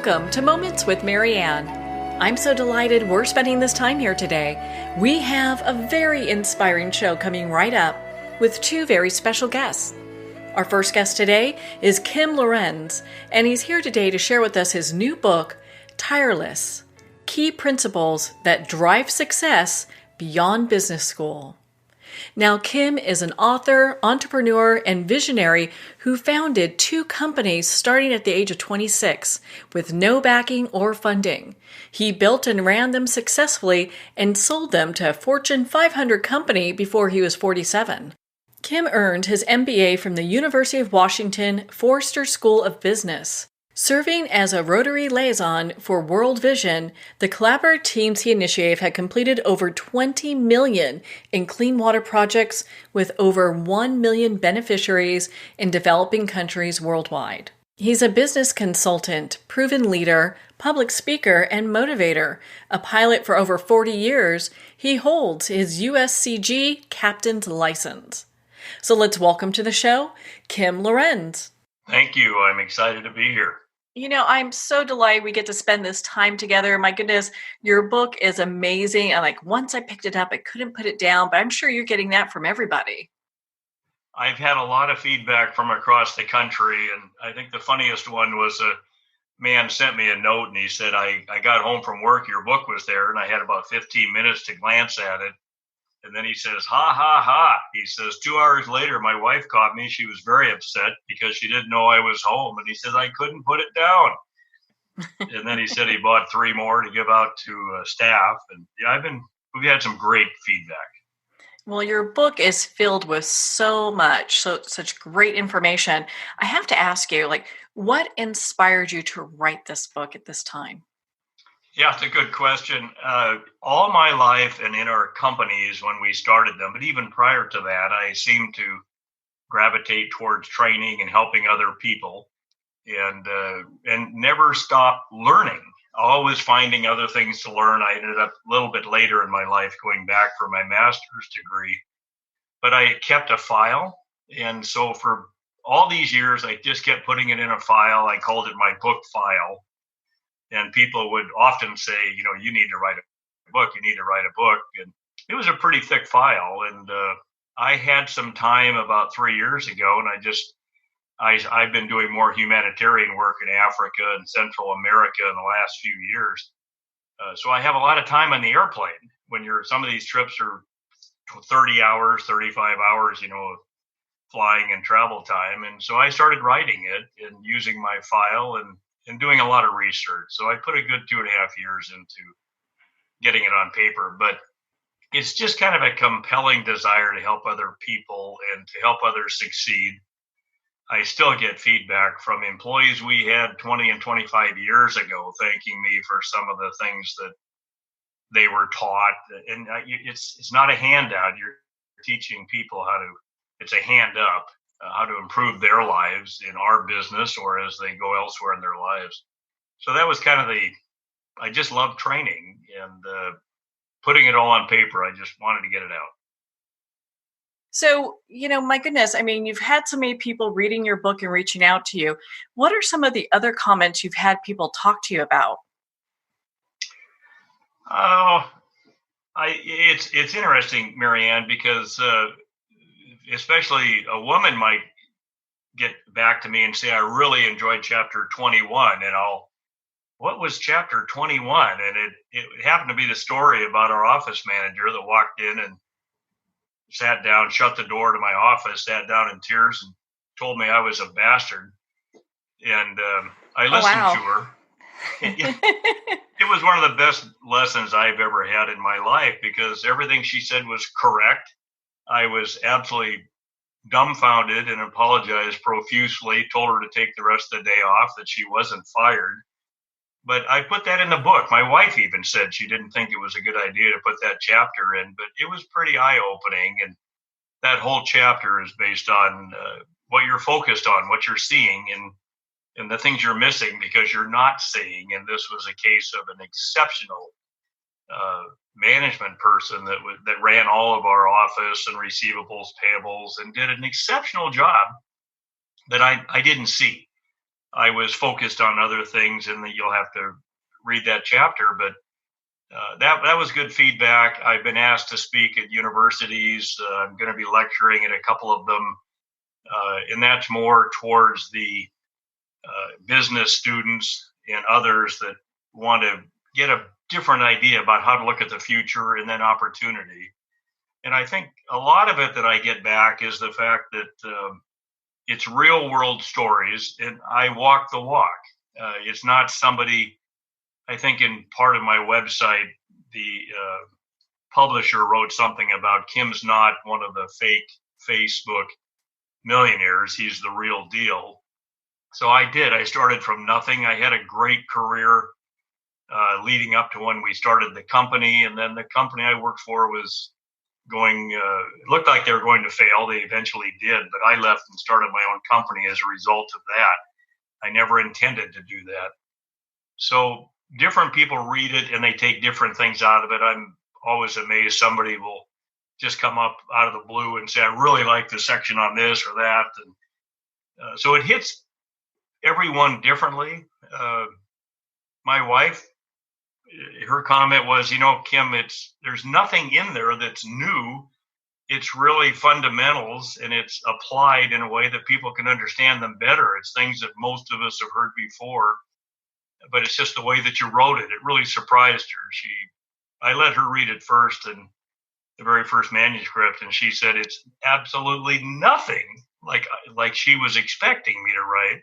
Welcome to Moments with Marianne. I'm so delighted we're spending this time here today. We have a very inspiring show coming right up with two very special guests. Our first guest today is Kim Lorenz, and he's here today to share with us his new book, Tireless: Key Principles That Drive Success Beyond Business School. Now, Kim is an author, entrepreneur, and visionary who founded two companies starting at the age of 26 with no backing or funding. He built and ran them successfully and sold them to a Fortune 500 company before he was 47. Kim earned his MBA from the University of Washington Forster School of Business. Serving as a Rotary liaison for World Vision, the collaborative teams he initiated had completed over 20 million in clean water projects with over 1 million beneficiaries in developing countries worldwide. He's a business consultant, proven leader, public speaker, and motivator. A pilot for over 40 years, he holds his USCG captain's license. So let's welcome to the show, Kim Lorenz. Thank you. I'm excited to be here. You know, I'm so delighted we get to spend this time together. My goodness, your book is amazing. And once I picked it up, I couldn't put it down, but I'm sure you're getting that from everybody. I've had a lot of feedback from across the country. And I think the funniest one was a man sent me a note and he said, I got home from work, your book was there. And I had about 15 minutes to glance at it. And then he says, ha, ha, ha. He says, 2 hours later, my wife caught me. She was very upset because she didn't know I was home. And he says, I couldn't put it down. And then he said he bought 3 more to give out to staff. And yeah, we've had some great feedback. Well, your book is filled with such great information. I have to ask you, what inspired you to write this book at this time? Yeah, it's a good question. All my life and in our companies when we started them, but even prior to that, I seemed to gravitate towards training and helping other people and never stop learning, always finding other things to learn. I ended up a little bit later in my life going back for my master's degree, but I kept a file. And so for all these years, I just kept putting it in a file. I called it my book file. And people would often say, you need to write a book, And it was a pretty thick file. And I had some time about 3 years ago, and I've been doing more humanitarian work in Africa and Central America in the last few years. So I have a lot of time on the airplane when some of these trips are 30 hours, 35 hours, flying and travel time. And so I started writing it and using my file and doing a lot of research. So I put a good 2.5 years into getting it on paper, but it's just kind of a compelling desire to help other people and to help others succeed. I still get feedback from employees we had 20 and 25 years ago, thanking me for some of the things that they were taught. And it's not a handout. You're teaching people it's a hand up. How to improve their lives in our business or as they go elsewhere in their lives. So that was kind of I just love training and putting it all on paper. I just wanted to get it out. So, my goodness, you've had so many people reading your book and reaching out to you. What are some of the other comments you've had people talk to you about? It's interesting, Marianne, because especially a woman might get back to me and say, I really enjoyed chapter 21. And what was chapter 21? And it happened to be the story about our office manager that walked in and sat down, shut the door to my office, sat down in tears and told me I was a bastard. And I listened to her. It was one of the best lessons I've ever had in my life because everything she said was correct. I was absolutely dumbfounded and apologized profusely, told her to take the rest of the day off, that she wasn't fired. But I put that in the book. My wife even said she didn't think it was a good idea to put that chapter in, but it was pretty eye-opening. And that whole chapter is based on what you're focused on, what you're seeing, and the things you're missing because you're not seeing. And this was a case of an exceptional management person that ran all of our office and receivables, payables, and did an exceptional job that I didn't see. I was focused on other things, and that you'll have to read that chapter. But that was good feedback. I've been asked to speak at universities. I'm going to be lecturing at a couple of them, and that's more towards the business students and others that want to get a different idea about how to look at the future and then opportunity. And I think a lot of it that I get back is the fact that it's real world stories, and I walk the walk. It's not somebody, I think in part of my website, the publisher wrote something about Kim's not one of the fake Facebook millionaires. He's the real deal. So I did. I started from nothing. I had a great career leading up to when we started the company. And then the company I worked for was it looked like they were going to fail. They eventually did, but I left and started my own company as a result of that. I never intended to do that. So different people read it and they take different things out of it. I'm always amazed somebody will just come up out of the blue and say, I really like the section on this or that. And so it hits everyone differently. My wife, her comment was, Kim, there's nothing in there that's new. It's really fundamentals, and it's applied in a way that people can understand them better. It's things that most of us have heard before, but it's just the way that you wrote it. It really surprised her. I let her read it first, and the very first manuscript, and she said it's absolutely nothing like she was expecting me to write.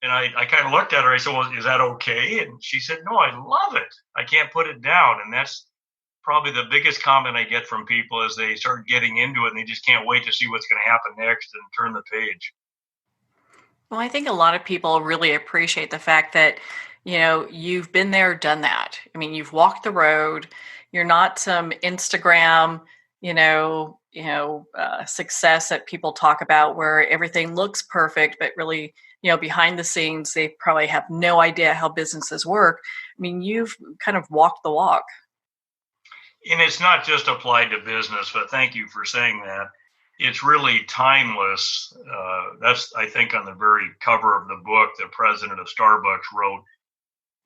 And I kind of looked at her. I said, well, is that okay? And she said, no, I love it. I can't put it down. And that's probably the biggest comment I get from people as they start getting into it and they just can't wait to see what's going to happen next and turn the page. Well, I think a lot of people really appreciate the fact that, you've been there, done that. I mean, you've walked the road. You're not some Instagram, success that people talk about where everything looks perfect, but really, behind the scenes, they probably have no idea how businesses work. I mean, you've kind of walked the walk. And it's not just applied to business, but thank you for saying that. It's really timeless. That's, I think, on the very cover of the book, the president of Starbucks wrote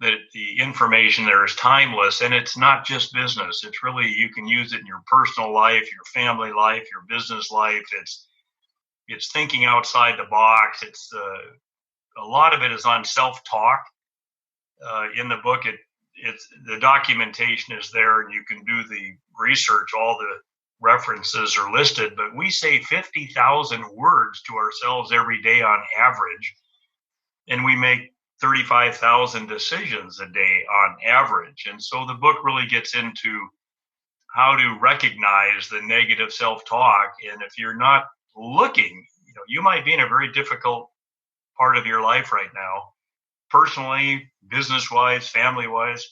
that the information there is timeless, and it's not just business. It's really, you can use it in your personal life, your family life, your business life. It's thinking outside the box. It's a lot of it is on self-talk. In the book, it's the documentation is there, and you can do the research. All the references are listed, but we say 50,000 words to ourselves every day on average, and we make 35,000 decisions a day on average. And so the book really gets into how to recognize the negative self-talk. And if you're not looking, you might be in a very difficult part of your life right now, personally, business-wise, family-wise.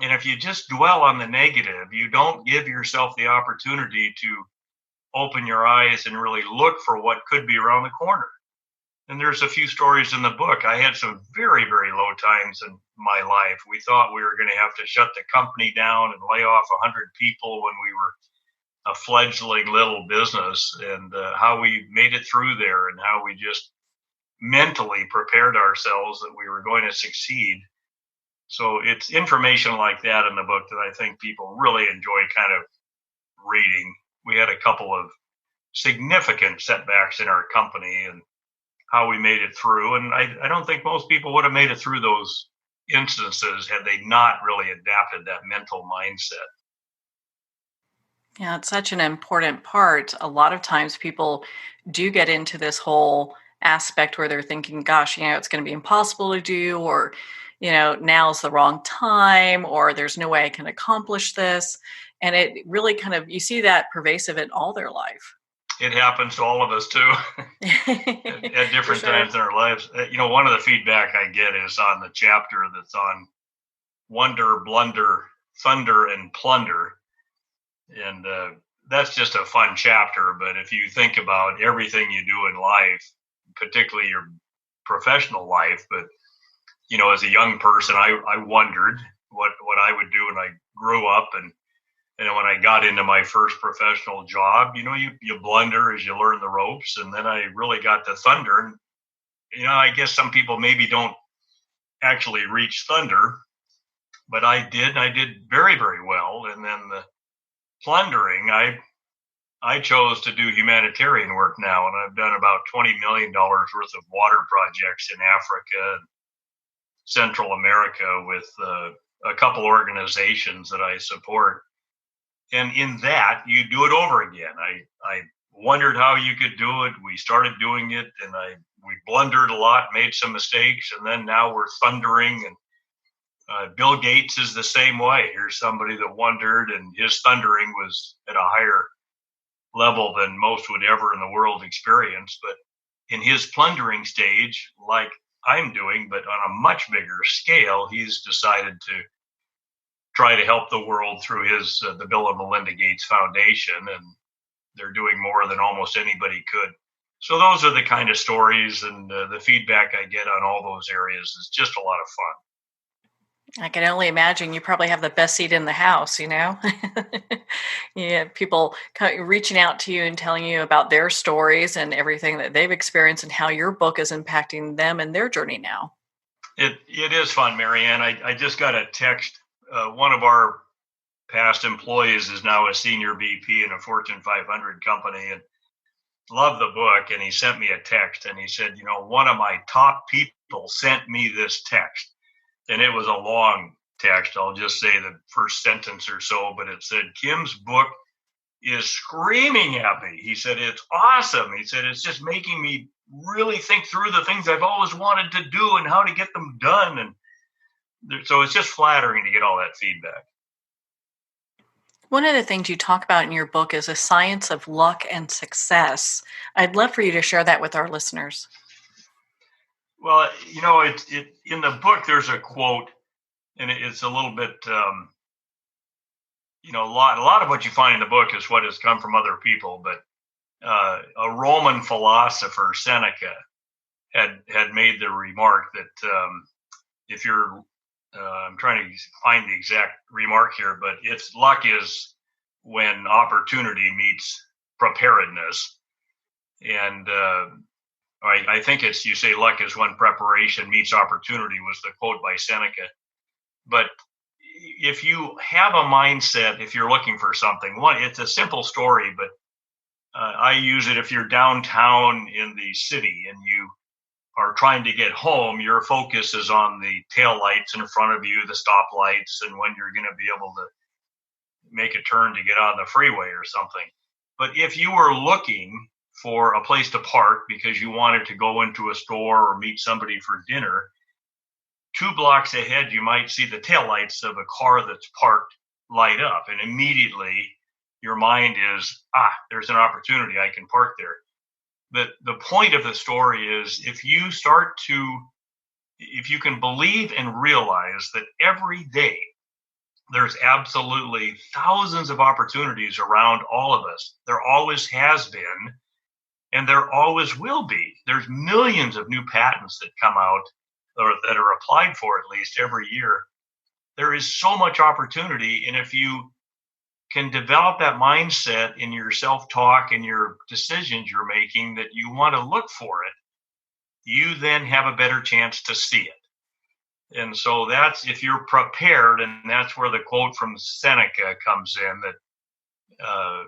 And if you just dwell on the negative, you don't give yourself the opportunity to open your eyes and really look for what could be around the corner. And there's a few stories in the book. I had some very, very low times in my life. We thought we were going to have to shut the company down and lay off 100 people when we were a fledgling little business, and how we made it through there and how we just mentally prepared ourselves that we were going to succeed. So it's information like that in the book that I think people really enjoy kind of reading. We had a couple of significant setbacks in our company and how we made it through. And I don't think most people would have made it through those instances had they not really adapted that mental mindset. Yeah, it's such an important part. A lot of times people do get into this whole aspect where they're thinking, gosh, it's going to be impossible to do, or, now's the wrong time, or there's no way I can accomplish this. And it really you see that pervasive in all their life. It happens to all of us too at different times in our lives. One of the feedback I get is on the chapter that's on wonder, blunder, thunder, and plunder. And that's just a fun chapter. But if you think about everything you do in life, particularly your professional life, but, as a young person, I wondered what I would do when I grew up. And when I got into my first professional job, you blunder as you learn the ropes. And then I really got to thunder. And I guess some people maybe don't actually reach thunder, but I did. I did very, very well. And then the plundering, I chose to do humanitarian work now, and I've done about $20 million worth of water projects in Africa and Central America with a couple organizations that I support. And in that, you do it over again. I wondered how you could do it. We started doing it, and we blundered a lot, made some mistakes, and then now we're thundering. And Bill Gates is the same way. Here's somebody that wondered, and his thundering was at a higher level than most would ever in the world experience. But in his plundering stage, like I'm doing, but on a much bigger scale, he's decided to try to help the world through his the Bill and Melinda Gates Foundation, and they're doing more than almost anybody could. So those are the kind of stories, and the feedback I get on all those areas is just a lot of fun. I can only imagine you probably have the best seat in the house, Yeah, people reaching out to you and telling you about their stories and everything that they've experienced and how your book is impacting them and their journey now. It is fun, Marianne. I just got a text. One of our past employees is now a senior VP in a Fortune 500 company and loved the book. And he sent me a text and he said, one of my top people sent me this text. And it was a long text. I'll just say the first sentence or so, but it said, Kim's book is screaming at me. He said, it's awesome. He said, it's just making me really think through the things I've always wanted to do and how to get them done. And so it's just flattering to get all that feedback. One of the things you talk about in your book is a science of luck and success. I'd love for you to share that with our listeners. Well, in the book, there's a quote, and it's a little bit, a lot of what you find in the book is what has come from other people. But a Roman philosopher, Seneca, had made the remark that if you're, I'm trying to find the exact remark here, but it's luck is when opportunity meets preparedness. And I think you say luck is when preparation meets opportunity was the quote by Seneca. But if you have a mindset, if you're looking for something, it's a simple story, but I use it if you're downtown in the city and you are trying to get home, your focus is on the tail lights in front of you, the stoplights, and when you're going to be able to make a turn to get on the freeway or something. But if you were looking for a place to park because you wanted to go into a store or meet somebody for dinner, 2 blocks ahead, you might see the taillights of a car that's parked light up. And immediately your mind is, there's an opportunity. I can park there. The point of the story is if you can believe and realize that every day there's absolutely thousands of opportunities around all of us. There always has been. And there always will be. There's millions of new patents that come out or that are applied for at least every year. There is so much opportunity. And if you can develop that mindset in your self-talk and your decisions you're making that you want to look for it, you then have a better chance to see it. And so that's if you're prepared, and that's where the quote from Seneca comes in, that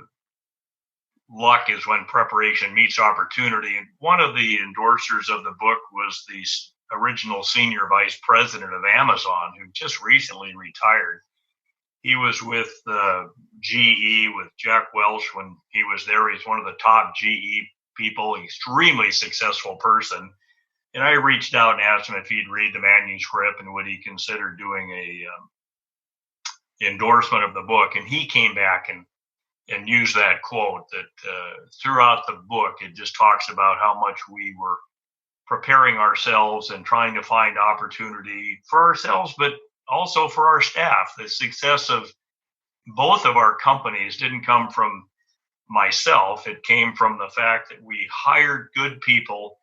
luck is when preparation meets opportunity. And one of the endorsers of the book was the original senior vice president of Amazon, who just recently retired. He was with GE with Jack Welch when he was there. He's one of the top GE people, extremely successful person. And I reached out and asked him if he'd read the manuscript and would he consider doing a endorsement of the book. And he came back and used that quote that throughout the book, it just talks about how much we were preparing ourselves and trying to find opportunity for ourselves, but also for our staff. The success of both of our companies didn't come from myself. It came from the fact that we hired good people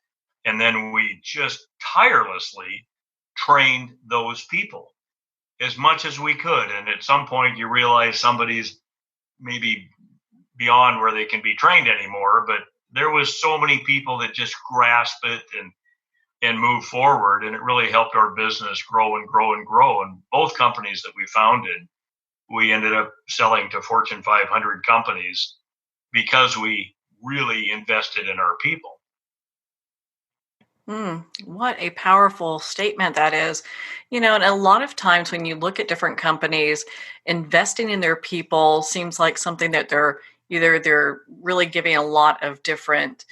and then we just tirelessly trained those people as much as we could. And at some point you realize somebody's maybe beyond where they can be trained anymore, but there was so many people that just grasped it and and move forward. And it really helped our business grow and grow and grow. And both companies that we founded, we ended up selling to Fortune 500 companies because we really invested in our people. What a powerful statement that is. And a lot of times when you look at different companies, investing in their people seems like something that they're really giving a lot of different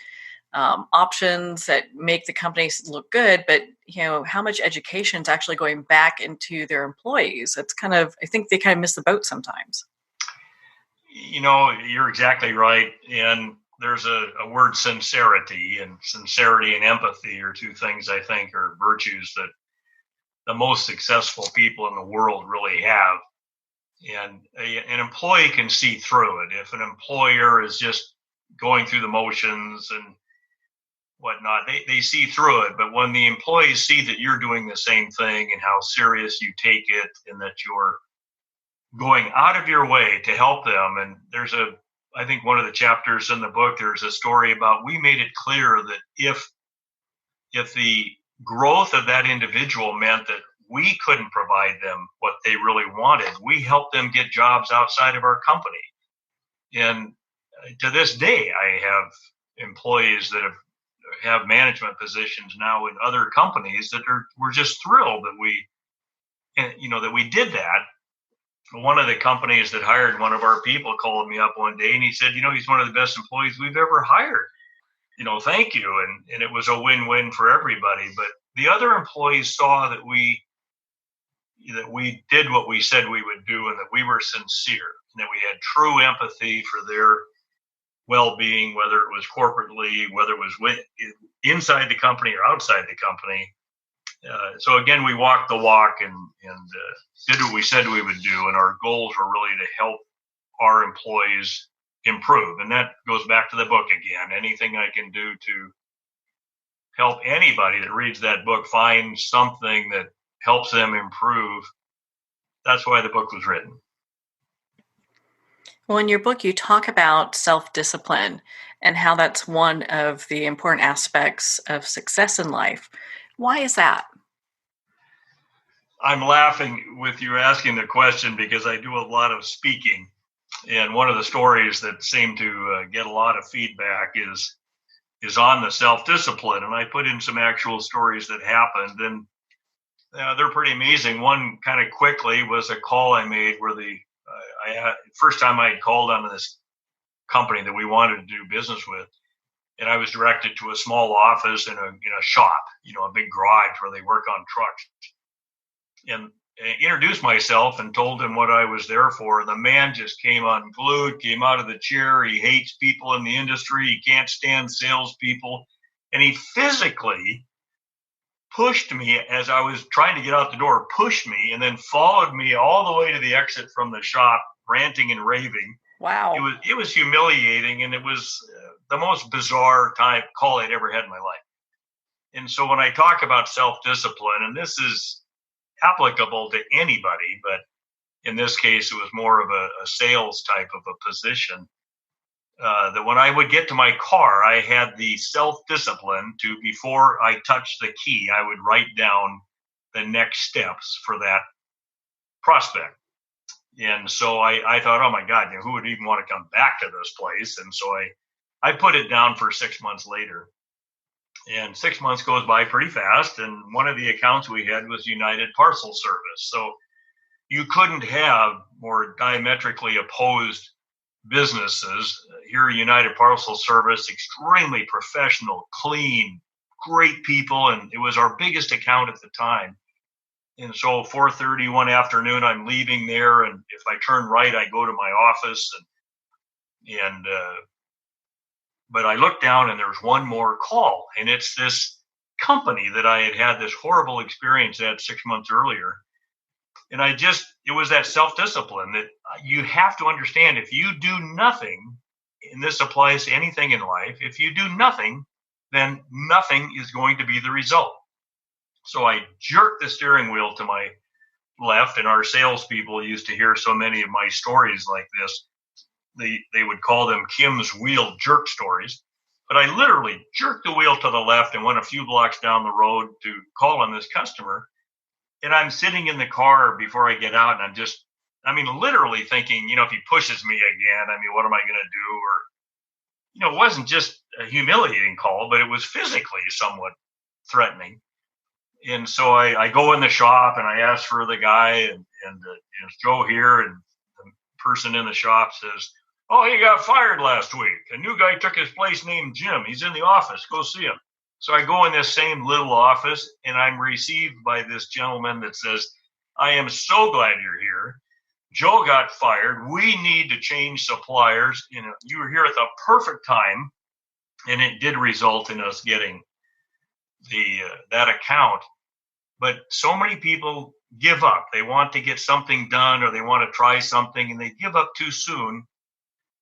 options that make the companies look good, but how much education is actually going back into their employees. It's I think they kind of miss the boat sometimes. You're exactly right. And there's a word sincerity, and sincerity and empathy are two things I think are virtues that the most successful people in the world really have. And an employee can see through it. If an employer is just going through the motions and whatnot, they see through it. But when the employees see that you're doing the same thing and how serious you take it and that you're going out of your way to help them. And I think one of the chapters in the book, there's a story about, we made it clear that if the growth of that individual meant that we couldn't provide them what they really wanted, we helped them get jobs outside of our company. And to this day, I have employees that have management positions now in other companies that we're just thrilled that we did that. One of the companies that hired one of our people called me up one day and he said, he's one of the best employees we've ever hired. Thank you. And it was a win-win for everybody. But the other employees saw that we did what we said we would do and that we were sincere and that we had true empathy for their well-being, whether it was corporately, whether it was inside the company or outside the company. So again, we walked the walk and did what we said we would do. And our goals were really to help our employees improve. And that goes back to the book again. Anything I can do to help anybody that reads that book find something that helps them improve. That's why the book was written. Well, in your book, you talk about self-discipline and how that's one of the important aspects of success in life. Why is that? I'm laughing with you asking the question because I do a lot of speaking. And one of the stories that seem to get a lot of feedback is on the self-discipline. And I put in some actual stories that happened, and they're pretty amazing. One kind of quickly was a call I made where first time I had called on this company that we wanted to do business with. And I was directed to a small office in a shop, a big garage where they work on trucks. And introduced myself and told him what I was there for. The man just came unglued, came out of the chair. He hates people in the industry. He can't stand salespeople. And he physically pushed me as I was trying to get out the door, pushed me, and then followed me all the way to the exit from the shop, ranting and raving. Wow. It was humiliating, and it was the most bizarre call I'd ever had in my life. And so when I talk about self-discipline, and this is applicable to anybody, but in this case, it was more of a sales type of a position, that when I would get to my car, I had the self-discipline to, before I touched the key, I would write down the next steps for that prospect. And so I thought, oh my God, who would even want to come back to this place? And so I put it down for 6 months later. And 6 months goes by pretty fast. And one of the accounts we had was United Parcel Service. So you couldn't have more diametrically opposed businesses. Here, United Parcel Service, extremely professional, clean, great people. And it was our biggest account at the time. And so 4:30 one afternoon, I'm leaving there. And if I turn right, I go to my office. But I look down and there's one more call. And it's this company that I had this horrible experience at 6 months earlier. And it was that self-discipline that you have to understand. If you do nothing, and this applies to anything in life, if you do nothing, then nothing is going to be the result. So I jerked the steering wheel to my left, and our salespeople used to hear so many of my stories like this. They would call them Kim's wheel jerk stories. But I literally jerked the wheel to the left and went a few blocks down the road to call on this customer. And I'm sitting in the car before I get out, and literally thinking, if he pushes me again, what am I going to do? Or, it wasn't just a humiliating call, but it was physically somewhat threatening. And so I go in the shop and I ask for the guy, and it's Joe here. And the person in the shop says, "Oh, he got fired last week. A new guy took his place named Jim. He's in the office. Go see him." So I go in this same little office, and I'm received by this gentleman that says, "I am so glad you're here. Joe got fired. We need to change suppliers. You were here at the perfect time." And it did result in us getting that account. But so many people give up. They want to get something done, or they want to try something, and they give up too soon.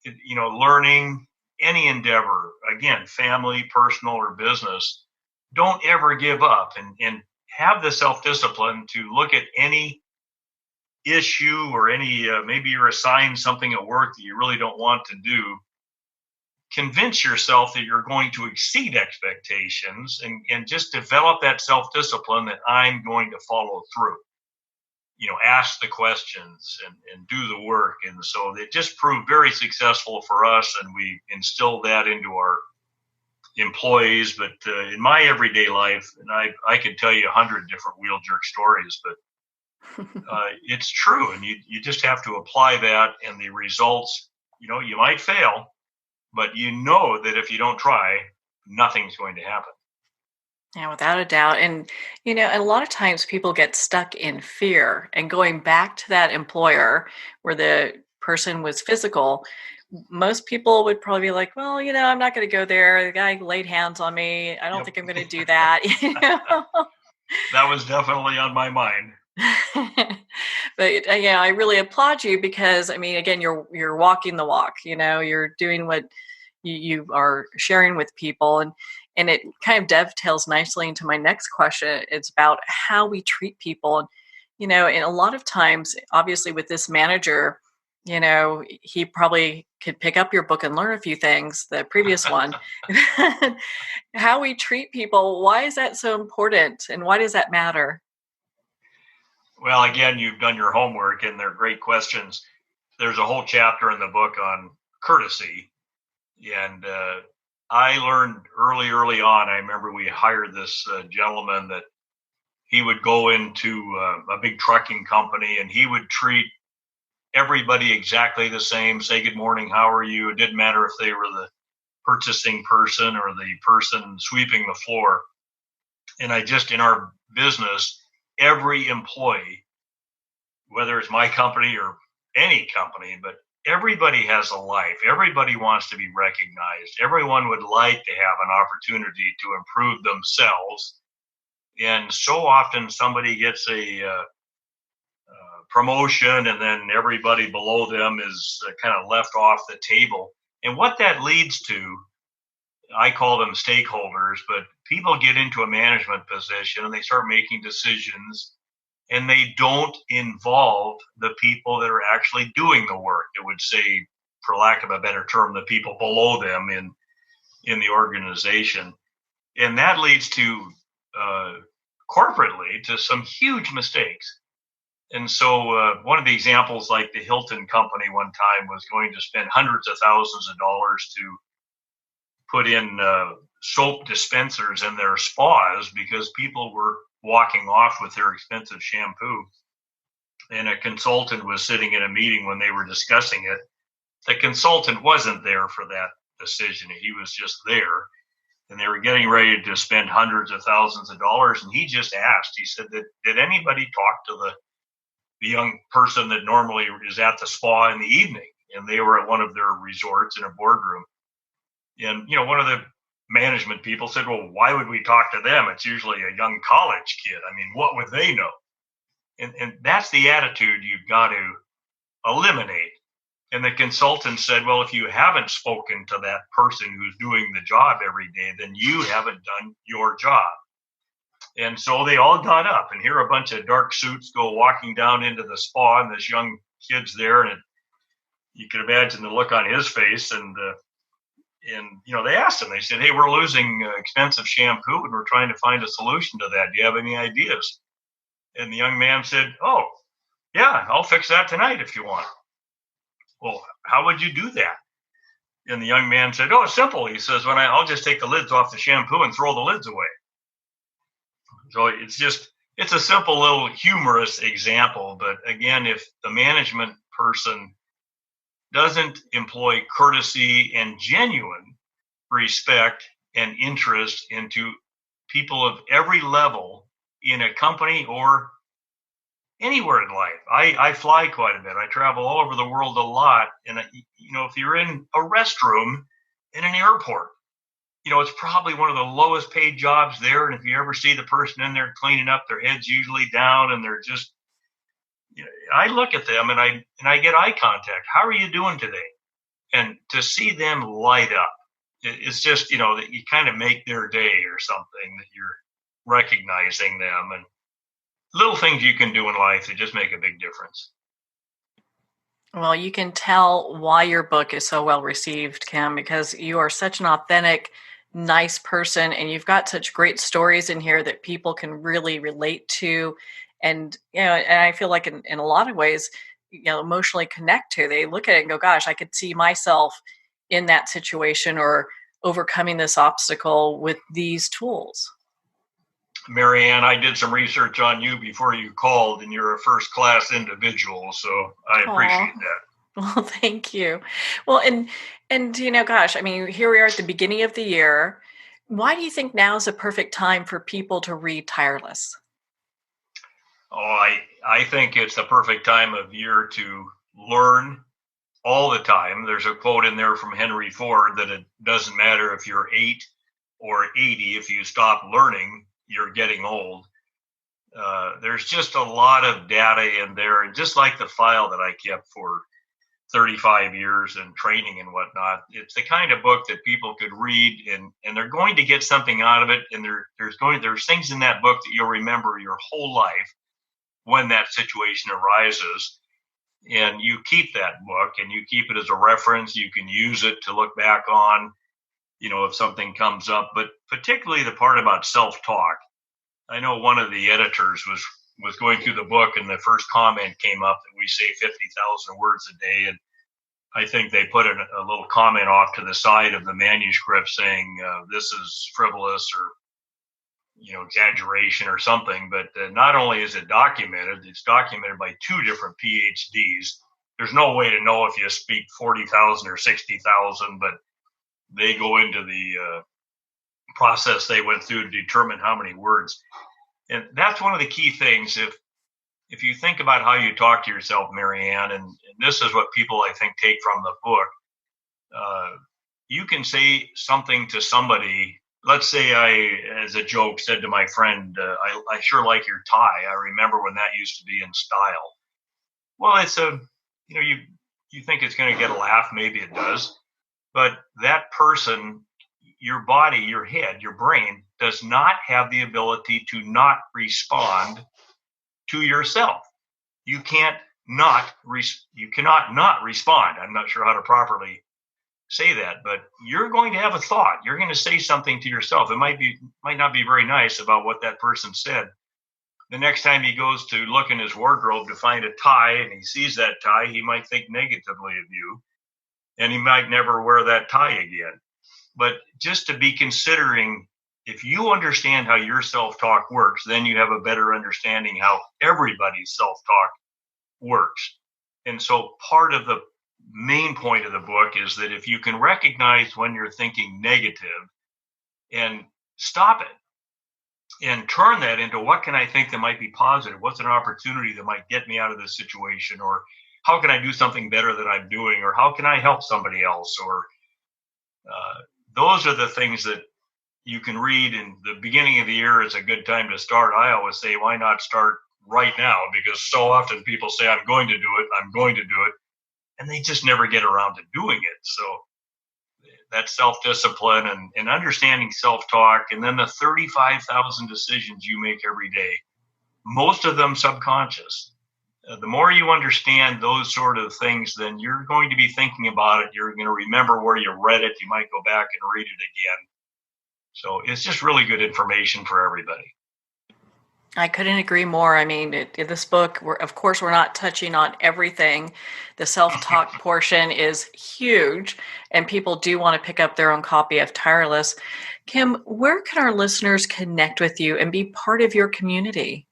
Learning any endeavor, again, family, personal, or business, don't ever give up, and have the self-discipline to look at any issue or any, maybe you're assigned something at work that you really don't want to do. Convince yourself that you're going to exceed expectations, and just develop that self-discipline that I'm going to follow through. Ask the questions and do the work. And so it just proved very successful for us, and we instilled that into our employees. But in my everyday life, and I could tell you 100 different wheel jerk stories, but it's true. And you just have to apply that, and the results, you might fail, but that if you don't try, nothing's going to happen. Yeah, without a doubt. And, a lot of times people get stuck in fear, and going back to that employer where the person was physical. Most people would probably be like, well, I'm not going to go there. The guy laid hands on me. I don't think I'm going to do that. That was definitely on my mind. But I really applaud you, because again, you're walking the walk. You're doing what you are sharing with people, and it kind of dovetails nicely into my next question. It's about how we treat people. And a lot of times, obviously, with this manager, he probably could pick up your book and learn a few things, the previous one. How we treat people, why is that so important, and why does that matter? Well, again, you've done your homework, and they're great questions. There's a whole chapter in the book on courtesy. And I learned early on, I remember we hired this gentleman that he would go into a big trucking company, and he would treat everybody exactly the same, say, "Good morning, how are you?" It didn't matter if they were the purchasing person or the person sweeping the floor. And in our business, every employee, whether it's my company or any company, but everybody has a life. Everybody wants to be recognized. Everyone would like to have an opportunity to improve themselves. And so often somebody gets a promotion, and then everybody below them is kind of left off the table. And what that leads to, I call them stakeholders, but people get into a management position and they start making decisions, and they don't involve the people that are actually doing the work. It would say, for lack of a better term, the people below them in the organization. And that leads to corporately to some huge mistakes. And so one of the examples, like the Hilton company one time was going to spend hundreds of thousands of dollars to put in soap dispensers in their spas because people were walking off with their expensive shampoo. And a consultant was sitting in a meeting when they were discussing it. The consultant wasn't there for that decision. He was just there. And they were getting ready to spend hundreds of thousands of dollars. And he just asked, he said, did anybody talk to the young person that normally is at the spa in the evening? And they were at one of their resorts in a boardroom. And, one of the management people said, well, why would we talk to them? It's usually a young college kid. What would they know? And that's the attitude you've got to eliminate. And the consultant said, well, if you haven't spoken to that person who's doing the job every day, then you haven't done your job. And so they all got up, and here a bunch of dark suits go walking down into the spa, and this young kid's there, and you can imagine the look on his face. And And, they asked him, they said, "Hey, we're losing expensive shampoo and we're trying to find a solution to that. Do you have any ideas?" And the young man said, "Oh, yeah, I'll fix that tonight if you want." "Well, how would you do that?" And the young man said, "Oh, it's simple." He says, I'll just take the lids off the shampoo and throw the lids away." So it's a simple little humorous example. But again, if the management person doesn't employ courtesy and genuine respect and interest into people of every level in a company or anywhere in life. I fly quite a bit. I travel all over the world a lot. And, if you're in a restroom in an airport, it's probably one of the lowest paid jobs there. And if you ever see the person in there cleaning up, their head's usually down and they're just, I look at them and I get eye contact. "How are you doing today?" And to see them light up, it's just, that you kind of make their day or something, that you're recognizing them, and little things you can do in life that just make a big difference. Well, you can tell why your book is so well received, Kim, because you are such an authentic, nice person, and you've got such great stories in here that people can really relate to. And, and I feel like in a lot of ways, emotionally connect to. They look at it and go, "Gosh, I could see myself in that situation or overcoming this obstacle with these tools." Marianne, I did some research on you before you called, and you're a first-class individual, so I appreciate that. Well, thank you. Well, and gosh, I mean, here we are at the beginning of the year. Why do you think now is a perfect time for people to read Tireless? Oh, I think it's the perfect time of year to learn all the time. There's a quote in there from Henry Ford that it doesn't matter if you're 8 or 80, if you stop learning, you're getting old. There's just a lot of data in there, and just like the file that I kept for 35 years and training and whatnot, it's the kind of book that people could read and they're going to get something out of it. And there's things in that book that you'll remember your whole life when that situation arises. And you keep that book and you keep it as a reference. You can use it to look back on, if something comes up, but particularly the part about self-talk. I know one of the editors was going through the book, and the first comment came up that we say 50,000 words a day. And I think they put a little comment off to the side of the manuscript saying, this is frivolous or, exaggeration or something. But not only is it documented, it's documented by 2 different PhDs. There's no way to know if you speak 40,000 or 60,000, but they go into the process they went through to determine how many words. And that's one of the key things. If you think about how you talk to yourself, Marianne, and this is what people, I think, take from the book, you can say something to somebody. Let's say I, as a joke, said to my friend, I sure like your tie. I remember when that used to be in style. Well, it's you think it's going to get a laugh. Maybe it does. But that person, your body, your head, your brain does not have the ability to not respond to yourself. You cannot not respond. I'm not sure how to properly say that, but you're going to have a thought. You're going to say something to yourself. It might not be very nice about what that person said. The next time he goes to look in his wardrobe to find a tie and he sees that tie, he might think negatively of you, and he might never wear that tie again. But just to be considering, if you understand how your self-talk works, then you have a better understanding how everybody's self-talk works. And so part of the main point of the book is that if you can recognize when you're thinking negative and stop it and turn that into, what can I think that might be positive? What's an opportunity that might get me out of this situation? Or how can I do something better than I'm doing? Or how can I help somebody else? Or those are the things that you can read. In the beginning of the year is a good time to start. I always say, why not start right now? Because so often people say, I'm going to do it, and they just never get around to doing it. So that self-discipline and understanding self-talk, and then the 35,000 decisions you make every day, most of them subconscious. the more you understand those sort of things, then you're going to be thinking about it. You're going to remember where you read it. You might go back and read it again. So it's just really good information for everybody. I couldn't agree more. I mean, in this book, of course, we're not touching on everything. The self-talk portion is huge, and people do want to pick up their own copy of Tireless. Kim, where can our listeners connect with you and be part of your community?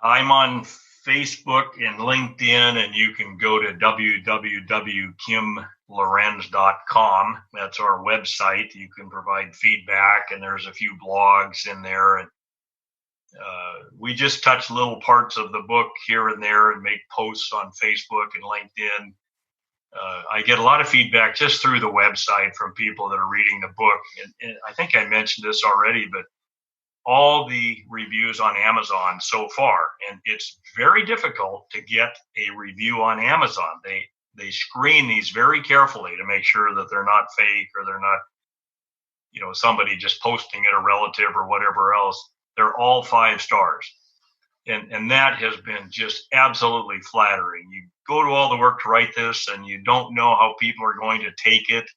I'm on Facebook and LinkedIn, and you can go to www.kimlorenz.com. That's our website. You can provide feedback, and there's a few blogs in there. And we just touch little parts of the book here and there and make posts on Facebook and LinkedIn. I get a lot of feedback just through the website from people that are reading the book. And I think I mentioned this already, but all the reviews on Amazon so far, and it's very difficult to get a review on Amazon. They screen these very carefully to make sure that they're not fake or they're not, somebody just posting it, a relative or whatever else. They're all 5 stars. And that has been just absolutely flattering. You go to all the work to write this and you don't know how people are going to take it.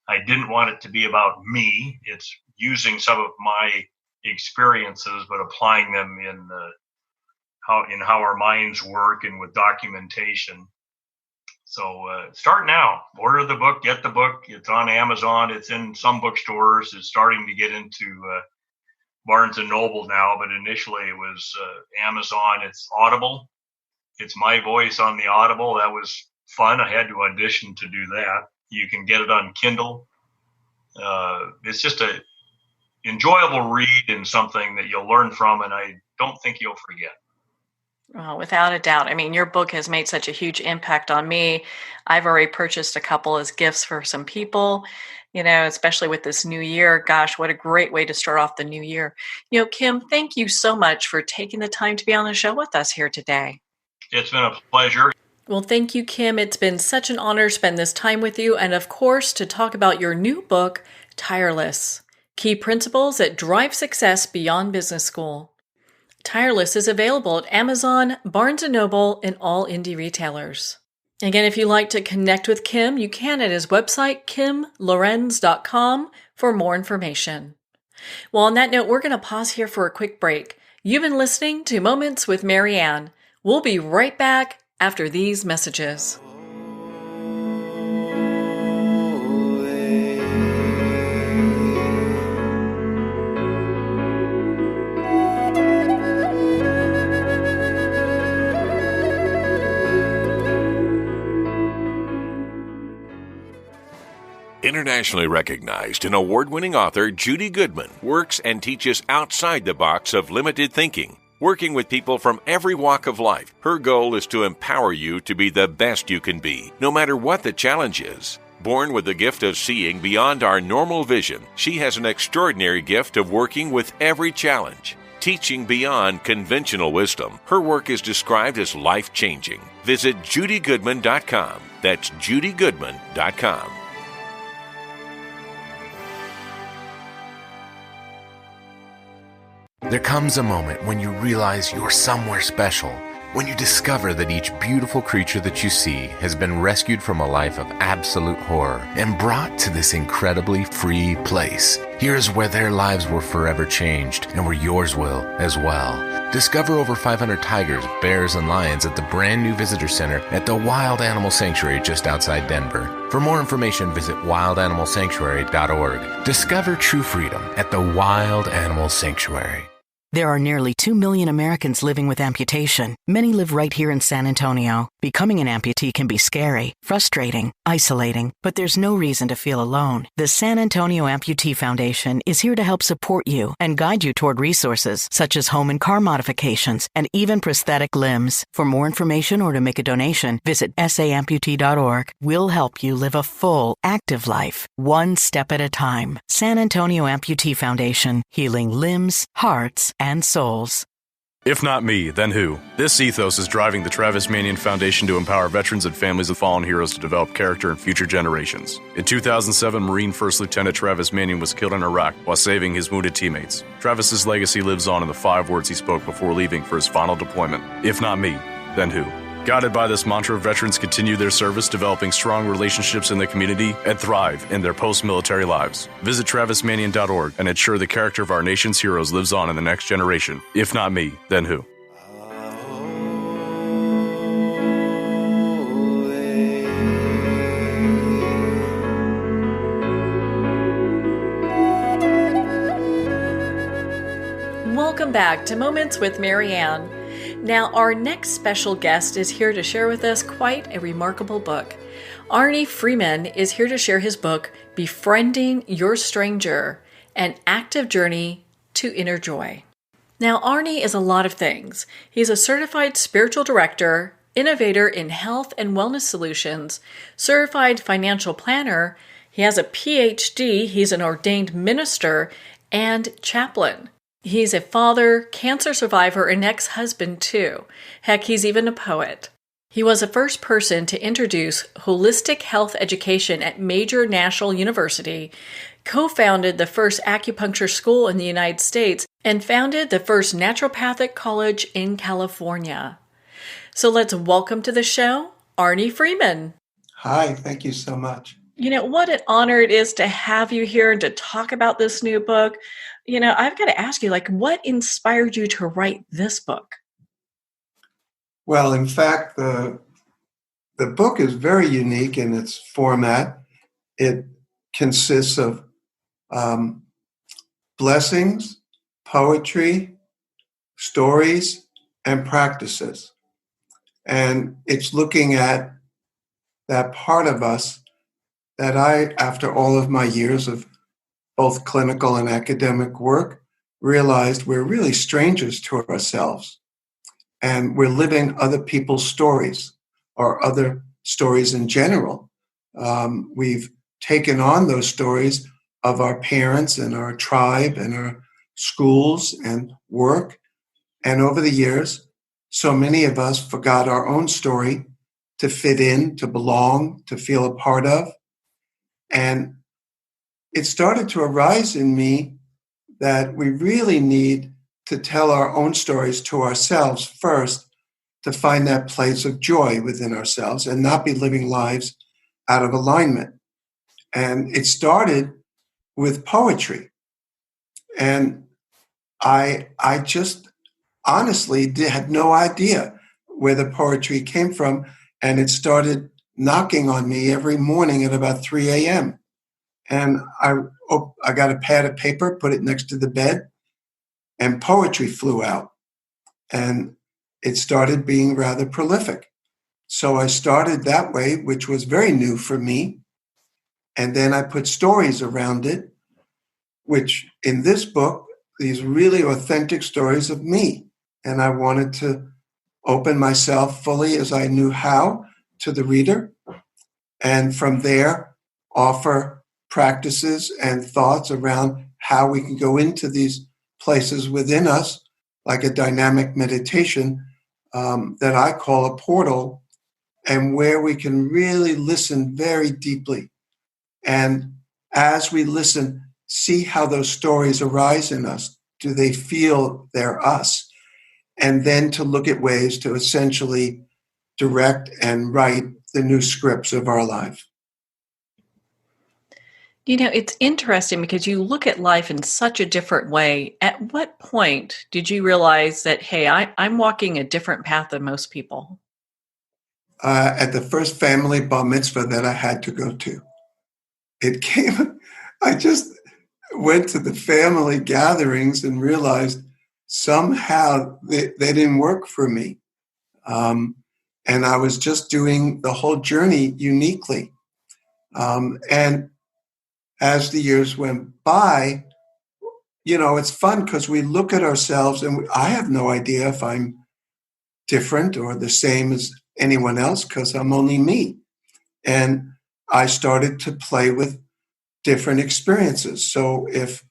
I didn't want it to be about me. It's using some of my experiences, but applying them in how our minds work and with documentation. So start now. Order the book, get the book. It's on Amazon. It's in some bookstores. It's starting to get into Barnes & Noble now, but initially it was Amazon. It's Audible. It's my voice on the Audible. That was fun. I had to audition to do that. You can get it on Kindle. It's just a enjoyable read and something that you'll learn from, and I don't think you'll forget. Well, without a doubt. I mean, your book has made such a huge impact on me. I've already purchased a couple as gifts for some people, especially with this new year. Gosh, what a great way to start off the new year. Kim, thank you so much for taking the time to be on the show with us here today. It's been a pleasure. Well, thank you, Kim. It's been such an honor to spend this time with you and, of course, to talk about your new book, Tireless: Key Principles that Drive Success Beyond Business School. Tireless is available at Amazon, Barnes & Noble, and all indie retailers. Again, if you'd like to connect with Kim, you can at his website, kimlorenz.com, for more information. Well, on that note, we're going to pause here for a quick break. You've been listening to Moments with Mary Ann. We'll be right back after these messages. Internationally recognized and award-winning author Judy Goodman works and teaches outside the box of limited thinking. Working with people from every walk of life, her goal is to empower you to be the best you can be, no matter what the challenge is. Born with the gift of seeing beyond our normal vision, she has an extraordinary gift of working with every challenge. Teaching beyond conventional wisdom, her work is described as life-changing. Visit judygoodman.com. That's judygoodman.com. There comes a moment when you realize you're somewhere special, when you discover that each beautiful creature that you see has been rescued from a life of absolute horror and brought to this incredibly free place. Here's where their lives were forever changed and where yours will as well. Discover over 500 tigers, bears, and lions at the brand new visitor center at the Wild Animal Sanctuary just outside Denver. For more information, visit wildanimalsanctuary.org. Discover true freedom at the Wild Animal Sanctuary. There are nearly 2 million Americans living with amputation. Many live right here in San Antonio. Becoming an amputee can be scary, frustrating, isolating, but there's no reason to feel alone. The San Antonio Amputee Foundation is here to help support you and guide you toward resources such as home and car modifications and even prosthetic limbs. For more information or to make a donation, visit saamputee.org. We'll help you live a full, active life, one step at a time. San Antonio Amputee Foundation, healing limbs, hearts, and souls. If not me, then who? This ethos is driving the Travis Manion Foundation to empower veterans and families of fallen heroes to develop character in future generations. In 2007, Marine First Lieutenant Travis Manion was killed in Iraq while saving his wounded teammates. Travis's legacy lives on in the 5 words he spoke before leaving for his final deployment. If not me, then who? Guided by this mantra, veterans continue their service, developing strong relationships in the community and thrive in their post-military lives. Visit TravisManian.org and ensure the character of our nation's heroes lives on in the next generation. If not me, then who? Welcome back to Moments with Marianne. Now, our next special guest is here to share with us quite a remarkable book. Arnie Freiman is here to share his book, Befriending Your Stranger, An Active Journey to Inner Joy. Now, Arnie is a lot of things. He's a certified spiritual director, innovator in health and wellness solutions, certified financial planner. He has a PhD. He's an ordained minister and chaplain. He's a father, cancer survivor, and ex-husband too. Heck, he's even a poet. He was the first person to introduce holistic health education at major national university, co-founded the first acupuncture school in the United States, and founded the first naturopathic college in California. So let's welcome to the show, Arnie Freiman. Hi, thank you so much. You know, what an honor it is to have you here and to talk about this new book. You know, I've got to ask you, what inspired you to write this book? Well, in fact, the book is very unique in its format. It consists of blessings, poetry, stories, and practices. And it's looking at that part of us that I, after all of my years of both clinical and academic work, realized we're really strangers to ourselves. And we're living other people's stories or other stories in general. We've taken on those stories of our parents and our tribe and our schools and work. And over the years, so many of us forgot our own story to fit in, to belong, to feel a part of. And it started to arise in me that we really need to tell our own stories to ourselves first to find that place of joy within ourselves and not be living lives out of alignment. And it started with poetry. And I just honestly had no idea where the poetry came from. And it started knocking on me every morning at about 3 a.m. And I got a pad of paper, put it next to the bed, and poetry flew out. And it started being rather prolific. So I started that way, which was very new for me. And then I put stories around it, which in this book, these really authentic stories of me. And I wanted to open myself fully as I knew how to the reader. And from there, offer practices and thoughts around how we can go into these places within us, like a dynamic meditation that I call a portal, and where we can really listen very deeply. And as we listen, see how those stories arise in us. Do they feel they're us? And then to look at ways to essentially direct and write the new scripts of our life. You know, it's interesting because you look at life in such a different way. At what point did you realize that, hey, I'm walking a different path than most people? At the first family bar mitzvah that I had to go to. I just went to the family gatherings and realized somehow they didn't work for me. And I was just doing the whole journey uniquely. And as the years went by, you know, it's fun because we look at ourselves and I have no idea if I'm different or the same as anyone else because I'm only me. And I started to play with different experiences. So if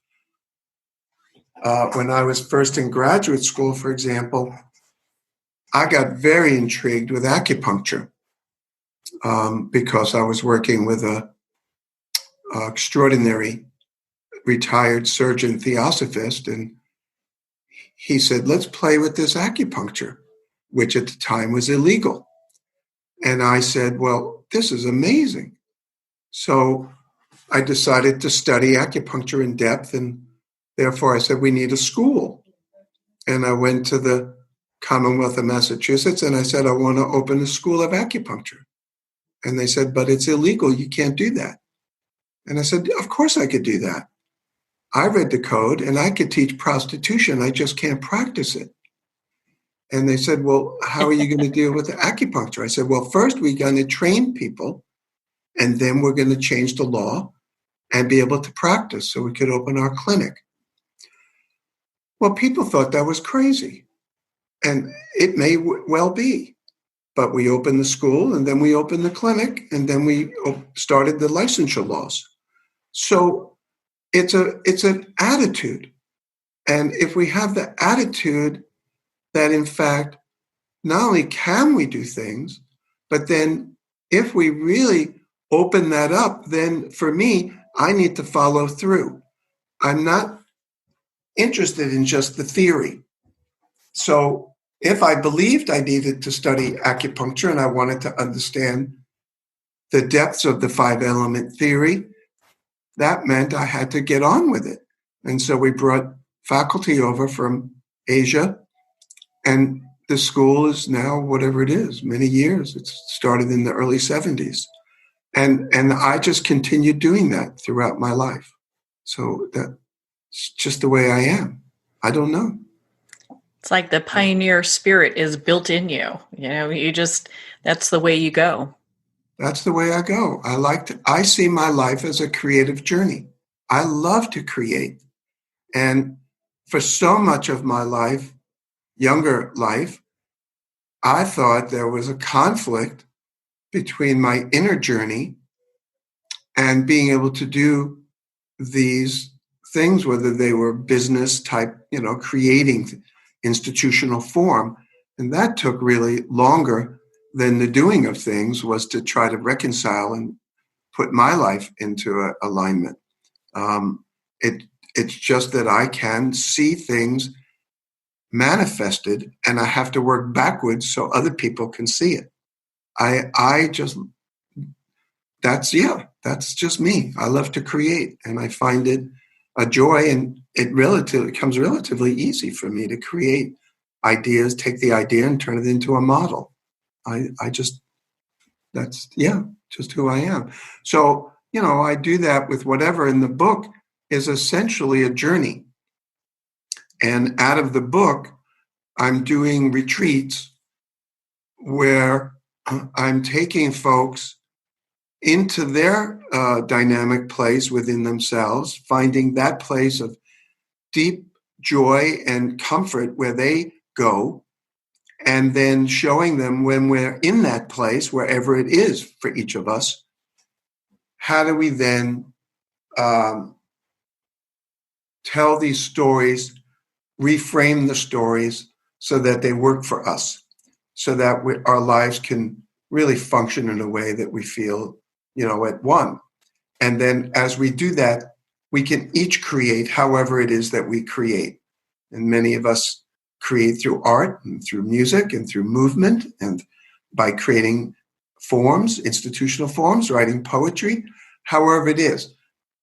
when I was first in graduate school, for example, I got very intrigued with acupuncture because I was working with a extraordinary retired surgeon theosophist, and he said, let's play with this acupuncture. which at the time was illegal. And I said, well, this is amazing. So I decided to study acupuncture in depth, and therefore I said, we need a school. And I went to the Commonwealth of Massachusetts and I said, I want to open a school of acupuncture. And they said, but it's illegal. You can't do that. And I said, of course I could do that. I read the code and I could teach prostitution. I just can't practice it. And they said, well, how are you going to deal with the acupuncture? I said, well, first we're going to train people, and then we're going to change the law and be able to practice so we could open our clinic. Well, people thought that was crazy, and it may well be. But we opened the school, and then we opened the clinic, and then we started the licensure laws. So it's an attitude. And if we have the attitude that, in fact, not only can we do things, but then if we really open that up, then for me, I need to follow through. I'm not interested in just the theory. So if I believed I needed to study acupuncture and I wanted to understand the depths of the 5-element theory, that meant I had to get on with it. And so we brought faculty over from Asia, and the school is now whatever it is, many years. It started in the early 70s. And I just continued doing that throughout my life. So that's just the way I am. I don't know. It's like the pioneer spirit is built in you. That's the way you go. That's the way I go. I see my life as a creative journey. I love to create. And for so much of my life, younger life, I thought there was a conflict between my inner journey and being able to do these things, whether they were business type, creating institutional form. And that took really longer than the doing of things, was to try to reconcile and put my life into alignment. It's just that I can see things manifested, and I have to work backwards so other people can see it. That's just me. I love to create, and I find it a joy, and it comes relatively easy for me to create ideas, take the idea and turn it into a model. That's just who I am. So, I do that with whatever, in the book is essentially a journey. And out of the book, I'm doing retreats where I'm taking folks into their dynamic place within themselves, finding that place of deep joy and comfort where they go, and then showing them, when we're in that place, wherever it is for each of us, how do we then tell these stories, reframe the stories so that they work for us, so that our lives can really function in a way that we feel, at one. And then as we do that, we can each create however it is that we create. And many of us create through art and through music and through movement, and by creating forms, institutional forms, writing poetry, however it is.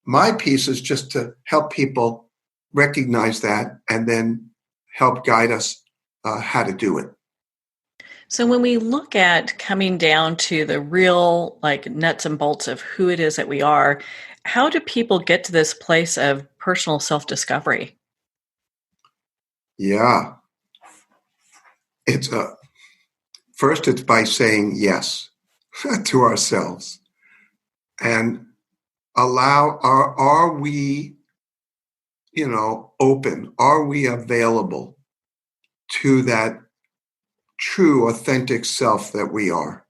My piece is just to help people recognize that and then help guide us how to do it. So when we look at coming down to the real nuts and bolts of who it is that we are, how do people get to this place of personal self-discovery? Yeah. First it's by saying yes to ourselves, and are we, open? Are we available to that true, authentic self that we are?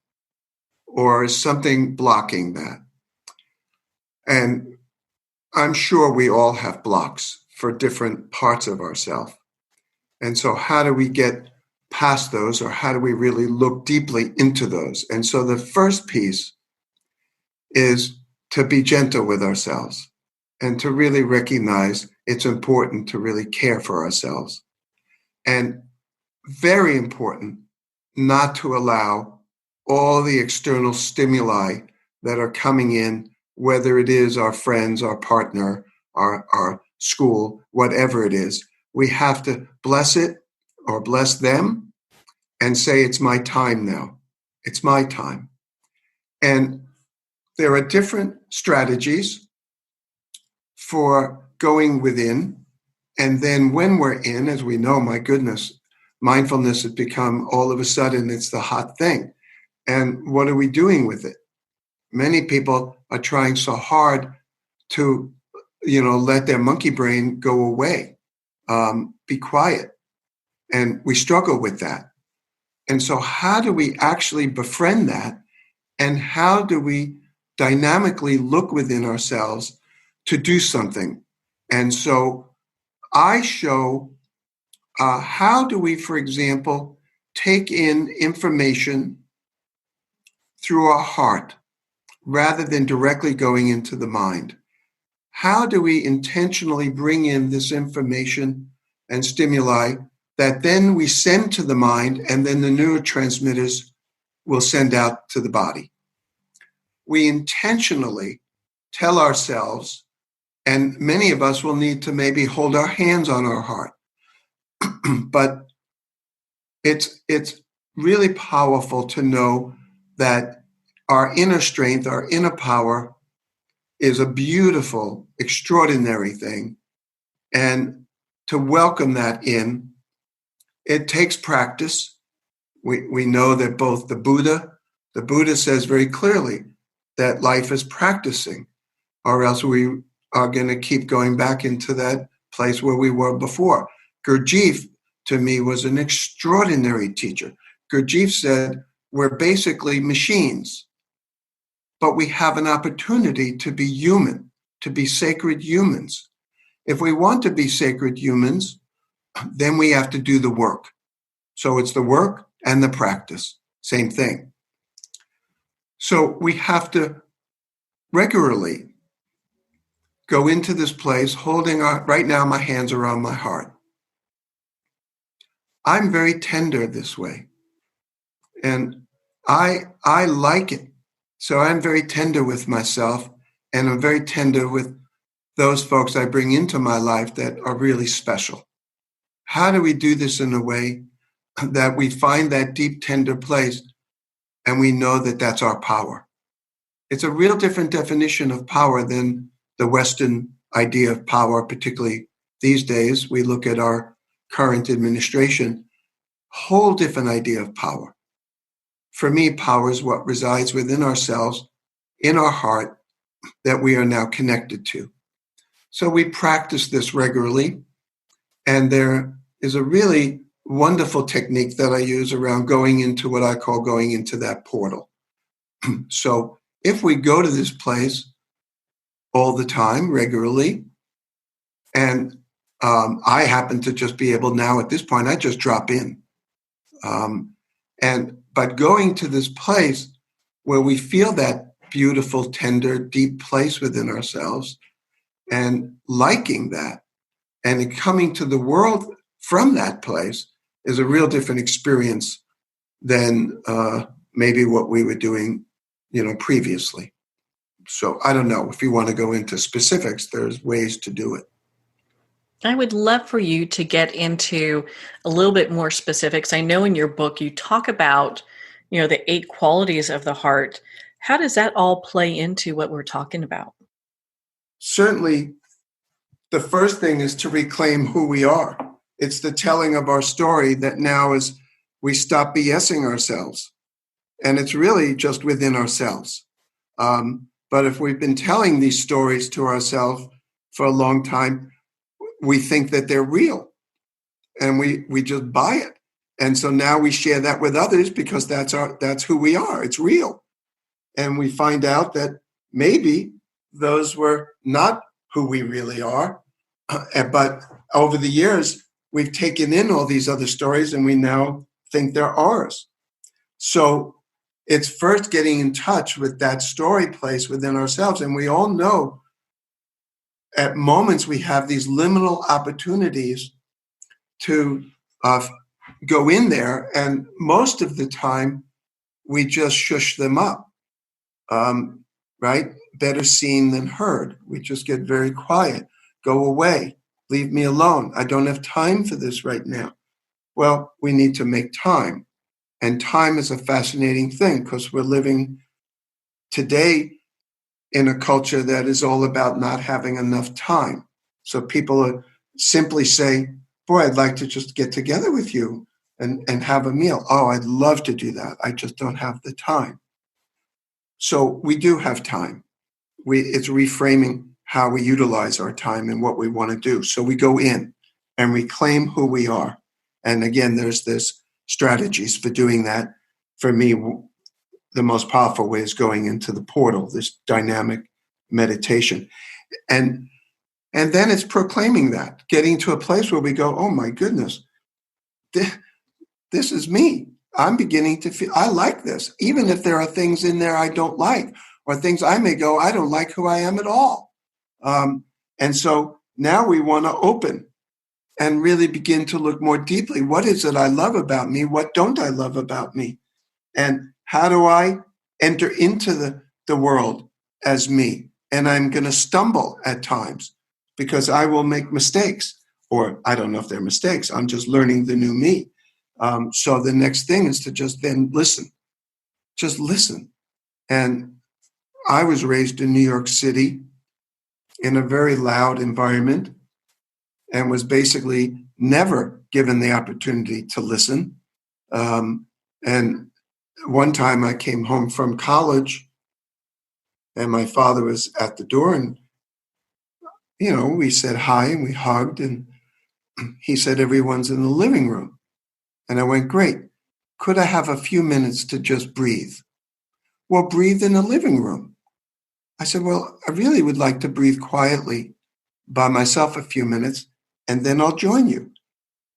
Or is something blocking that? And I'm sure we all have blocks for different parts of ourselves. And so how do we get past those, or how do we really look deeply into those? And so the first piece is to be gentle with ourselves and to really recognize it's important to really care for ourselves. And very important not to allow all the external stimuli that are coming in, whether it is our friends, our partner, our school, whatever it is. We have to bless it or bless them and say, it's my time now. It's my time. And there are different strategies for going within. And then when we're in, as we know, my goodness, mindfulness has become all of a sudden, it's the hot thing. And what are we doing with it? Many people are trying so hard to, let their monkey brain go away, be quiet. And we struggle with that. And so how do we actually befriend that? And how do we dynamically look within ourselves to do something? And so I show how do we, for example, take in information through our heart rather than directly going into the mind? How do we intentionally bring in this information and stimuli that then we send to the mind, and then the neurotransmitters will send out to the body? We intentionally tell ourselves, and many of us will need to maybe hold our hands on our heart, but it's really powerful to know that our inner strength, our inner power is a beautiful, extraordinary thing. And to welcome that in, it takes practice. We know that both the Buddha says very clearly that life is practicing, or else we are going to keep going back into that place where we were before. Gurdjieff, to me, was an extraordinary teacher. Gurdjieff said, we're basically machines, but we have an opportunity to be human, to be sacred humans. If we want to be sacred humans, then we have to do the work. So it's the work and the practice, same thing. So we have to regularly go into this place holding right now my hands are on my heart. I'm very tender this way. And I like it. So I'm very tender with myself, and I'm very tender with those folks I bring into my life that are really special. How do we do this in a way that we find that deep, tender place and we know that that's our power? It's a real different definition of power than the Western idea of power, particularly these days. We look at our current administration, whole different idea of power. For me, power is what resides within ourselves, in our heart, that we are now connected to. So we practice this regularly, and there is a really wonderful technique that I use around going into what I call going into that portal. So if we go to this place all the time, regularly, and I happen to just be able now at this point, I just drop in. But going to this place where we feel that beautiful, tender, deep place within ourselves and liking that and coming to the world from that place is a real different experience than maybe what we were doing, previously. So I don't know if you want to go into specifics, there's ways to do it. I would love for you to get into a little bit more specifics. I know in your book you talk about, the 8 qualities of the heart. How does that all play into what we're talking about? Certainly, the first thing is to reclaim who we are. It's the telling of our story that now is we stop BSing ourselves. And it's really just within ourselves. But if we've been telling these stories to ourselves for a long time, we think that they're real, and we just buy it. And so now we share that with others because that's who we are. It's real. And we find out that maybe those were not who we really are. But over the years, we've taken in all these other stories and we now think they're ours. So it's first getting in touch with that story place within ourselves. And we all know at moments we have these liminal opportunities to go in there, and most of the time we just shush them up, right? Better seen than heard. We just get very quiet. Go away. Leave me alone. I don't have time for this right now. Well, we need to make time. And time is a fascinating thing because we're living today in a culture that is all about not having enough time. So people simply say, boy, I'd like to just get together with you and have a meal. Oh, I'd love to do that. I just don't have the time. So we do have time. It's reframing how we utilize our time and what we want to do. So we go in and reclaim who we are. And again, there's this strategies for doing that. For me, the most powerful way is going into the portal, this dynamic meditation. And then it's proclaiming that, getting to a place where we go, oh my goodness, this is me. I'm beginning to feel, I like this. Even if there are things in there I don't like, or things I may go, I don't like who I am at all. And so now we want to open and really begin to look more deeply. What is it I love about me? What don't I love about me? And how do I enter into the world as me? And I'm going to stumble at times because I will make mistakes, or I don't know if they're mistakes. I'm just learning the new me. So the next thing is to just then listen. Just listen. And I was raised in New York City in a very loud environment and was basically never given the opportunity to listen. And one time I came home from college and my father was at the door, and, we said hi and we hugged, and he said, everyone's in the living room. And I went, great. Could I have a few minutes to just breathe? Well, breathe in the living room. I said, well, I really would like to breathe quietly by myself a few minutes, and then I'll join you.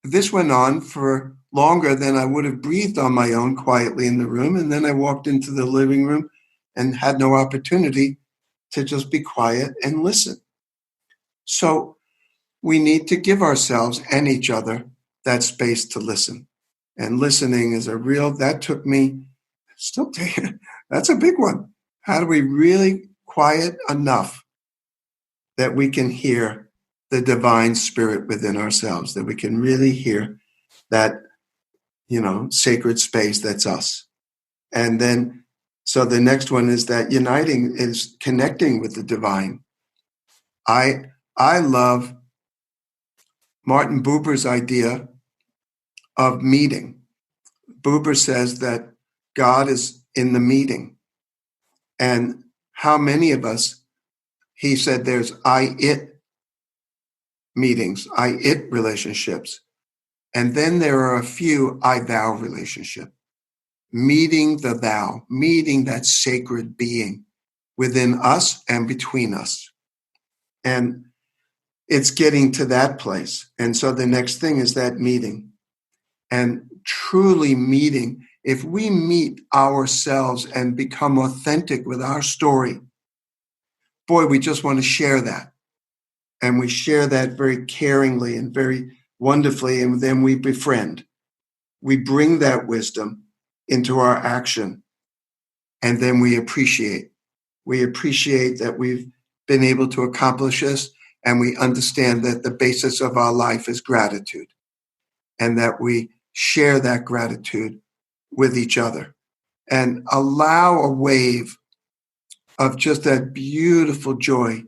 This went on for longer than I would have breathed on my own quietly in the room. And then I walked into the living room and had no opportunity to just be quiet and listen. So we need to give ourselves and each other that space to listen. And listening is that took me, still taking it. That's a big one. How do we really quiet enough that we can hear the divine spirit within ourselves, that we can really hear that, sacred space that's us? And then, so the next one is that uniting is connecting with the divine. I love Martin Buber's idea of meeting. Buber says that God is in the meeting. And how many of us, he said there's I-it meetings, I-it relationships. And then there are a few I-thou relationships. Meeting the thou, meeting that sacred being within us and between us. And it's getting to that place. And so the next thing is that meeting. And truly meeting, if we meet ourselves and become authentic with our story, boy, we just want to share that. And we share that very caringly and very wonderfully, and then we befriend. We bring that wisdom into our action, and then we appreciate. We appreciate that we've been able to accomplish this, and we understand that the basis of our life is gratitude, and that we share that gratitude with each other, and allow a wave of just that beautiful joy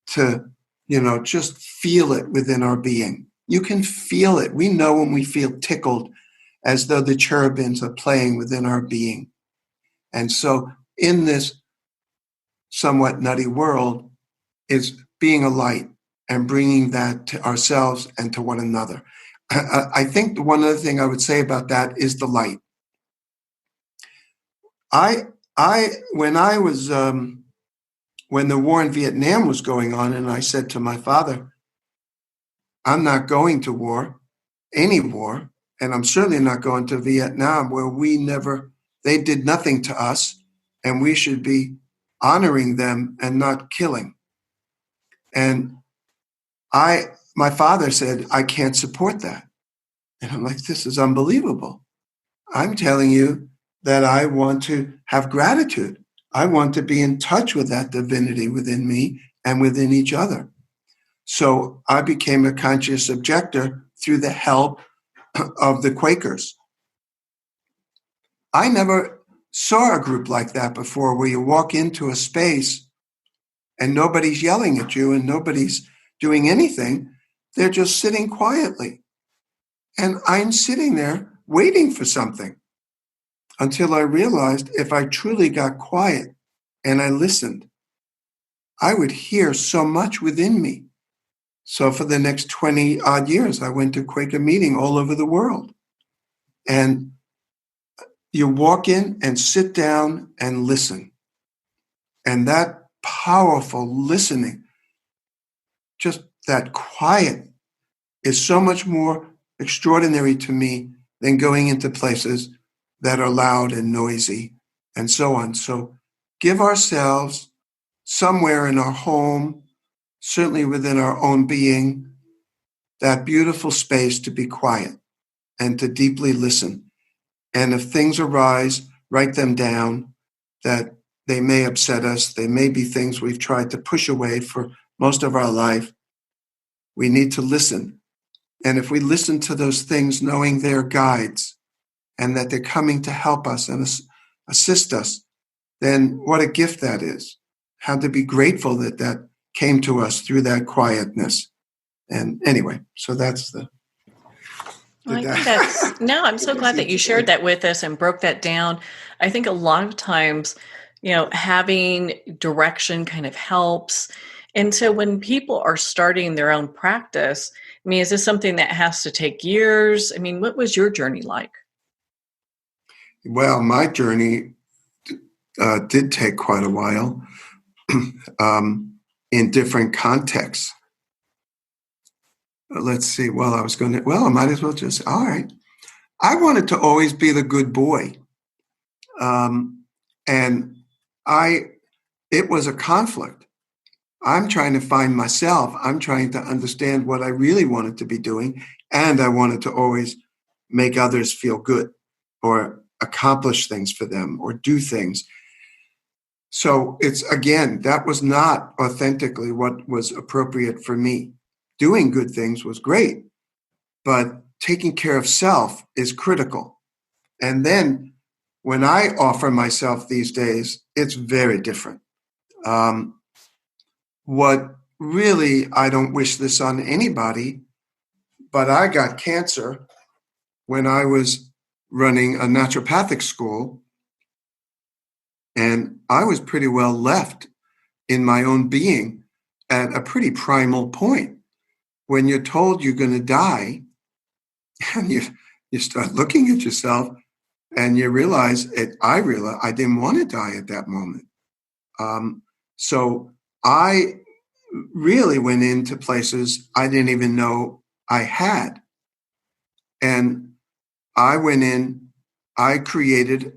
to, just feel it within our being. You can feel it. We know when we feel tickled, as though the cherubims are playing within our being. And so in this somewhat nutty world is being a light and bringing that to ourselves and to one another. I think the one other thing I would say about that is the light. When the war in Vietnam was going on, and I said to my father, I'm not going to war, any war, and I'm certainly not going to Vietnam where they did nothing to us, and we should be honoring them and not killing. And my father said, I can't support that. And I'm like, this is unbelievable. I'm telling you that I want to have gratitude. I want to be in touch with that divinity within me and within each other. So I became a conscious objector through the help of the Quakers. I never saw a group like that before, where you walk into a space and nobody's yelling at you and nobody's doing anything. They're just sitting quietly. And I'm sitting there waiting for something until I realized if I truly got quiet and I listened, I would hear so much within me. So for the next 20 odd years, I went to Quaker meeting all over the world. And you walk in and sit down and listen. And that powerful listening, just that quiet, is so much more extraordinary to me than going into places that are loud and noisy and so on. So give ourselves somewhere in our home, certainly within our own being, that beautiful space to be quiet and to deeply listen. And if things arise, write them down, that they may upset us. They may be things we've tried to push away for most of our life. We need to listen. And if we listen to those things, knowing they're guides and that they're coming to help us and assist us, then what a gift that is. How to be grateful that that came to us through that quietness. And anyway, so that's the... I think that's, no, I'm so glad that you shared that with us and broke that down. I think a lot of times, having direction kind of helps. And so when people are starting their own practice, I mean, is this something that has to take years? I mean, what was your journey like? Well, my journey did take quite a while in different contexts. Let's see. Well, I might as well just, all right. I wanted to always be the good boy. And it was a conflict. I'm trying to find myself. I'm trying to understand what I really wanted to be doing. And I wanted to always make others feel good or accomplish things for them or do things. So that was not authentically what was appropriate for me. Doing good things was great, but taking care of self is critical. And then when I offer myself these days, it's very different. What really, I don't wish this on anybody, but I got cancer when I was running a naturopathic school, and I was pretty well left in my own being at a pretty primal point. When you're told you're going to die, and you start looking at yourself, and you realize I didn't want to die at that moment. So I really went into places I didn't even know I had. And I went in, I created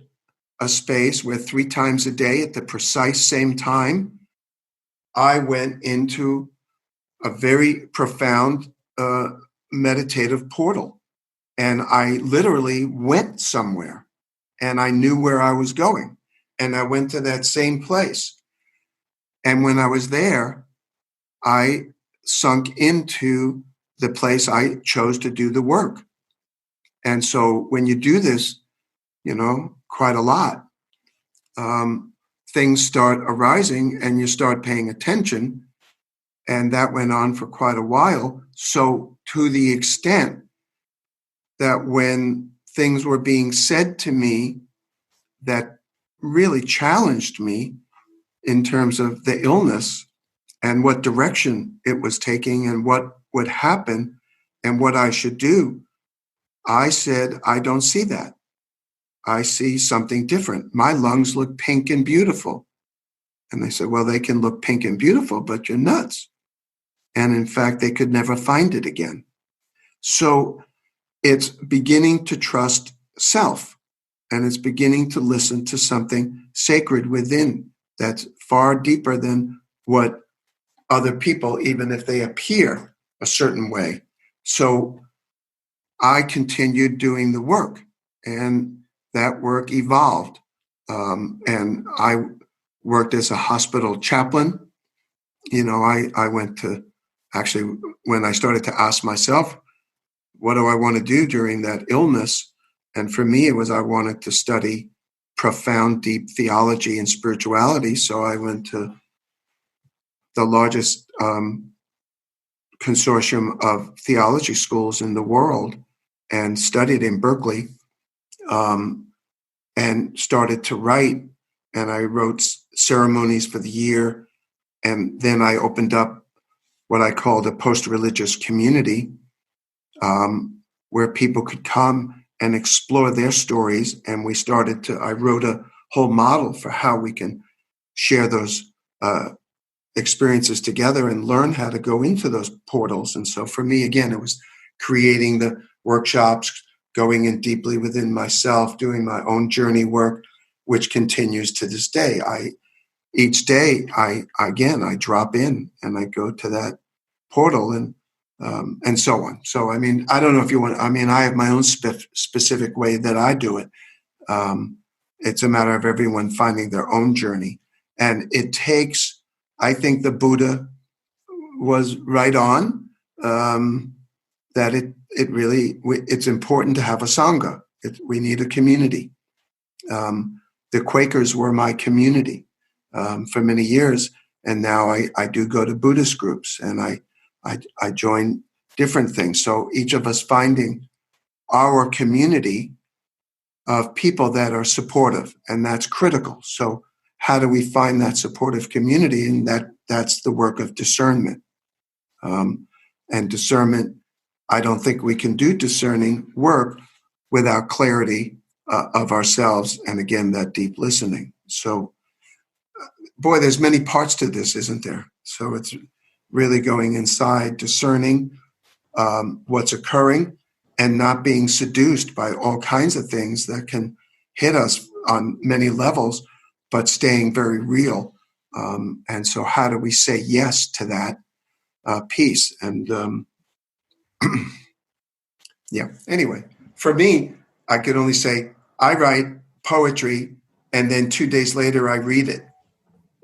a space where 3 times a day at the precise same time, I went into a very profound meditative portal. And I literally went somewhere and I knew where I was going. And I went to that same place. And when I was there, I sunk into the place I chose to do the work. And so when you do this, quite a lot, things start arising and you start paying attention. And that went on for quite a while. So to the extent that when things were being said to me that really challenged me in terms of the illness and what direction it was taking and what would happen and what I should do, I said, I don't see that. I see something different. My lungs look pink and beautiful. And they said, well, they can look pink and beautiful, but you're nuts. And in fact, they could never find it again. So it's beginning to trust self, and it's beginning to listen to something sacred within that's far deeper than what other people, even if they appear a certain way. So I continued doing the work, and that work evolved. And I worked as a hospital chaplain. I went to, actually, when I started to ask myself, what do I want to do during that illness? And for me, it was I wanted to study profound, deep theology and spirituality. So I went to the largest consortium of theology schools in the world and studied in Berkeley, and started to write. And I wrote ceremonies for the year. And then I opened up what I called a post-religious community, where people could come and explore their stories. And I wrote a whole model for how we can share those experiences together and learn how to go into those portals. And so for me, again, it was creating the workshops, going in deeply within myself, doing my own journey work, which continues to this day. Each day I drop in and I go to that portal and so on. So, I mean, I don't know if you want, I have my own specific way that I do it. It's a matter of everyone finding their own journey. And it takes, I think the Buddha was right on, that it's important to have a Sangha. We need a community. The Quakers were my community for many years. And now I do go to Buddhist groups and I join different things. So each of us finding our community of people that are supportive, and that's critical. So how do we find that supportive community? And that's the work of discernment. And discernment, I don't think we can do discerning work without clarity of ourselves. And again, that deep listening. So, boy, there's many parts to this, isn't there? So it's really going inside, discerning what's occurring and not being seduced by all kinds of things that can hit us on many levels, but staying very real. And so how do we say yes to that piece? And yeah, anyway, for me, I could only say I write poetry and then 2 days later I read it.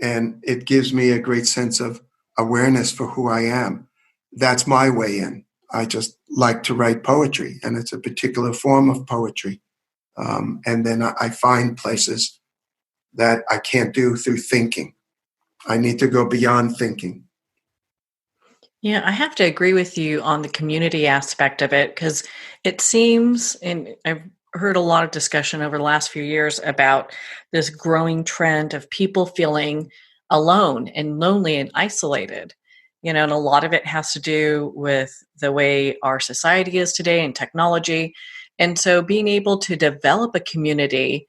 And it gives me a great sense of awareness for who I am. That's my way in. I just like to write poetry, and it's a particular form of poetry. And then I find places that I can't do through thinking. I need to go beyond thinking. Yeah, I have to agree with you on the community aspect of it, because it seems, and I've heard a lot of discussion over the last few years about this growing trend of people feeling alone and lonely and isolated. And a lot of it has to do with the way our society is today and technology. And so being able to develop a community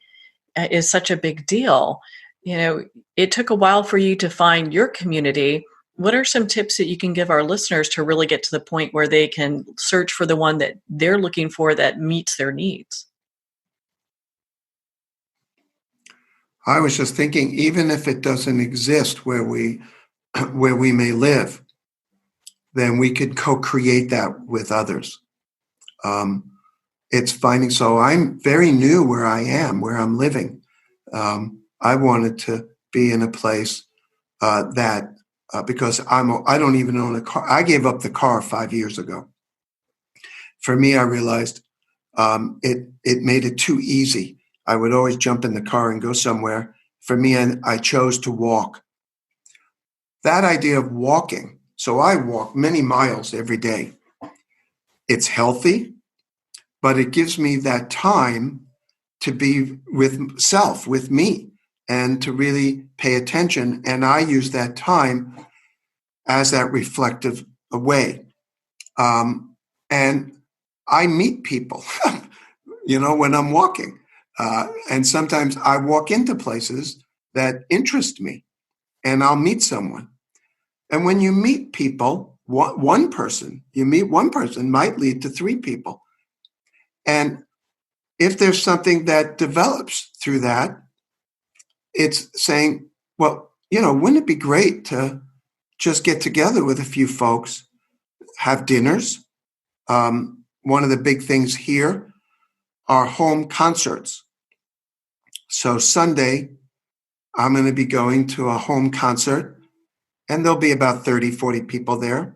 is such a big deal. It took a while for you to find your community. What are some tips that you can give our listeners to really get to the point where they can search for the one that they're looking for that meets their needs? I was just thinking, even if it doesn't exist where we may live, then we could co-create that with others. It's finding, so I'm very new where I am, where I'm living. I wanted to be in a place that, because I don't even own a car. I gave up the car 5 years ago. For me, I realized it made it too easy. I would always jump in the car and go somewhere. For me, I chose to walk. That idea of walking, so I walk many miles every day. It's healthy, but it gives me that time to be with self, with me, and to really pay attention. And I use that time as that reflective way. And I meet people, when I'm walking. And sometimes I walk into places that interest me, and I'll meet someone. And when you meet people, one person might lead to three people. And if there's something that develops through that, it's saying, well, wouldn't it be great to just get together with a few folks, have dinners, one of the big things here are home concerts. So Sunday, I'm going to be going to a home concert, and there'll be about 30, 40 people there.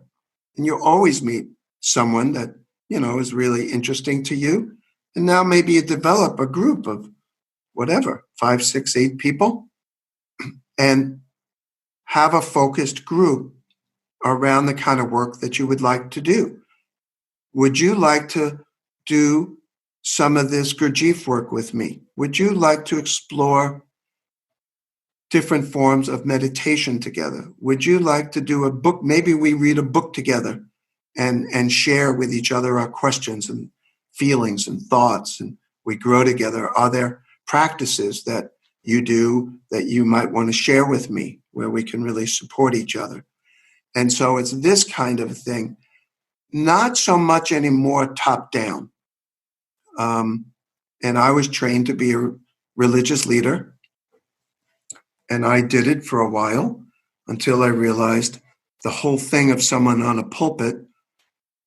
And you'll always meet someone that, is really interesting to you. And now maybe you develop a group of whatever, 5, 6, 8 people, and have a focused group around the kind of work that you would like to do. Would you like to do some of this Gurdjieff work with me? Would you like to explore different forms of meditation together? Would you like to do a book? Maybe we read a book together and share with each other our questions and feelings and thoughts, and we grow together. Are there practices that you do that you might want to share with me where we can really support each other? And so it's this kind of thing, not so much anymore top down. And I was trained to be a religious leader, and I did it for a while until I realized the whole thing of someone on a pulpit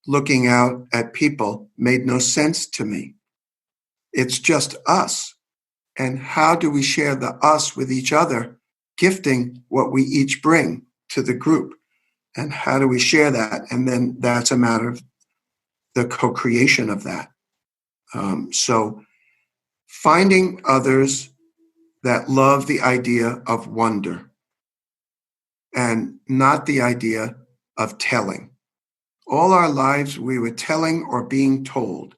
looking out at people made no sense to me. It's just us. And how do we share the us with each other, gifting what we each bring to the group? And how do we share that? And then that's a matter of the co-creation of that. So finding others that love the idea of wonder and not the idea of telling. All our lives we were telling or being told.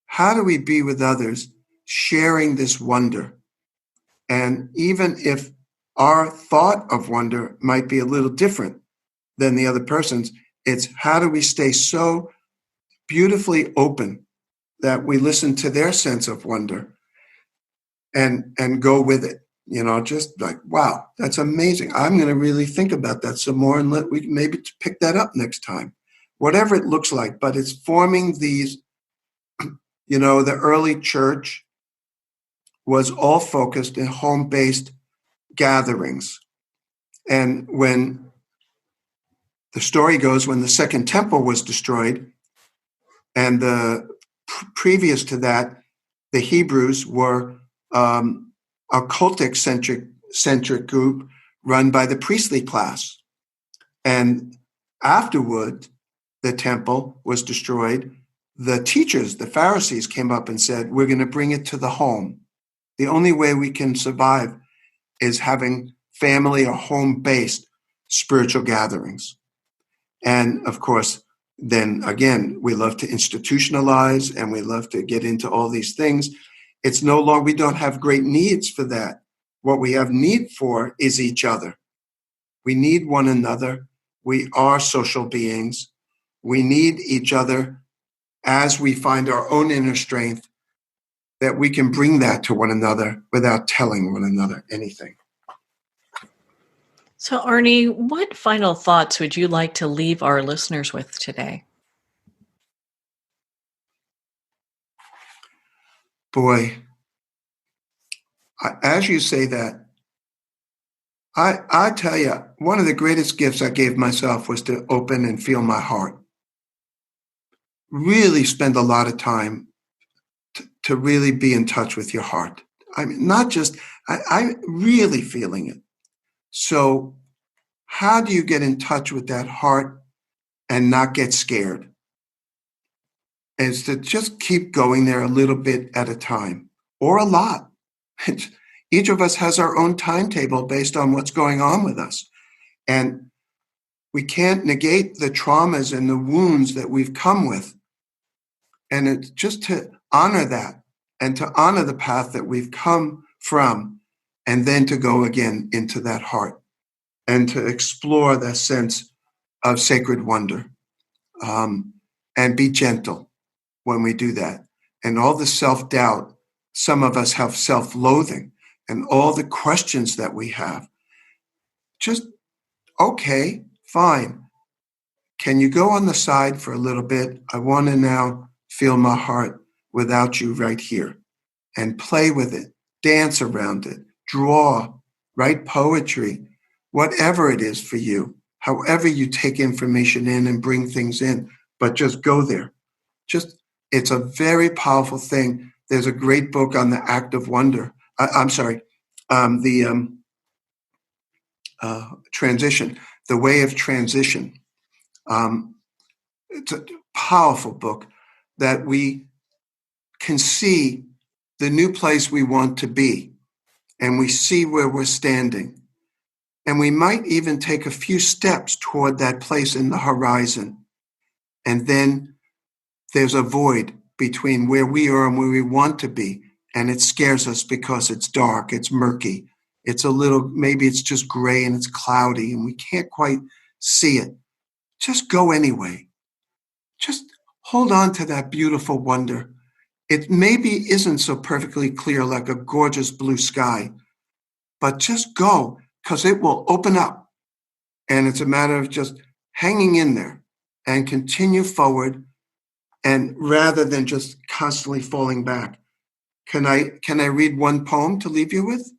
How do we be with others sharing this wonder? And even if our thought of wonder might be a little different than the other person's, it's how do we stay so beautifully open that we listen to their sense of wonder and go with it. Just like, wow, that's amazing. I'm going to really think about that some more, and we maybe pick that up next time. Whatever it looks like, but it's forming these, the early church was all focused in home-based gatherings. And when the story goes, when the Second Temple was destroyed, and previous to that, the Hebrews were a cultic-centric group run by the priestly class. And afterward, the temple was destroyed. The teachers, the Pharisees, came up and said, we're going to bring it to the home. The only way we can survive is having family or home-based spiritual gatherings. And of course, then again, we love to institutionalize and we love to get into all these things. It's no longer, we don't have great needs for that. What we have need for is each other. We need one another. We are social beings. We need each other as we find our own inner strength, that we can bring that to one another without telling one another anything. So, Arnie, what final thoughts would you like to leave our listeners with today? Boy, as you say that, I tell you, one of the greatest gifts I gave myself was to open and feel my heart. Really spend a lot of time to really be in touch with your heart. I mean, not just, I'm really feeling it. So how do you get in touch with that heart and not get scared? Is to just keep going there a little bit at a time, or a lot. Each of us has our own timetable based on what's going on with us. And we can't negate the traumas and the wounds that we've come with. And it's just to honor that and to honor the path that we've come from, and then to go again into that heart and to explore that sense of sacred wonder, and be gentle when we do that. And all the self-doubt, some of us have self-loathing, and all the questions that we have. Just, okay, fine. Can you go on the side for a little bit? I want to now feel my heart without you right here, and play with it, dance around it, draw, write poetry, whatever it is for you, however you take information in and bring things in, but just go there. Just It's a very powerful thing. There's a great book on the act of wonder. Transition, The Way of Transition. It's a powerful book that we can see the new place we want to be, and we see where we're standing. And we might even take a few steps toward that place in the horizon. And then there's a void between where we are and where we want to be. And it scares us because it's dark, it's murky. It's maybe it's just gray and it's cloudy and we can't quite see it. Just go anyway. Just hold on to that beautiful wonder. It maybe isn't so perfectly clear like a gorgeous blue sky, but just go, because it will open up. And it's a matter of just hanging in there and continue forward, and rather than just constantly falling back. Can I read one poem to leave you with?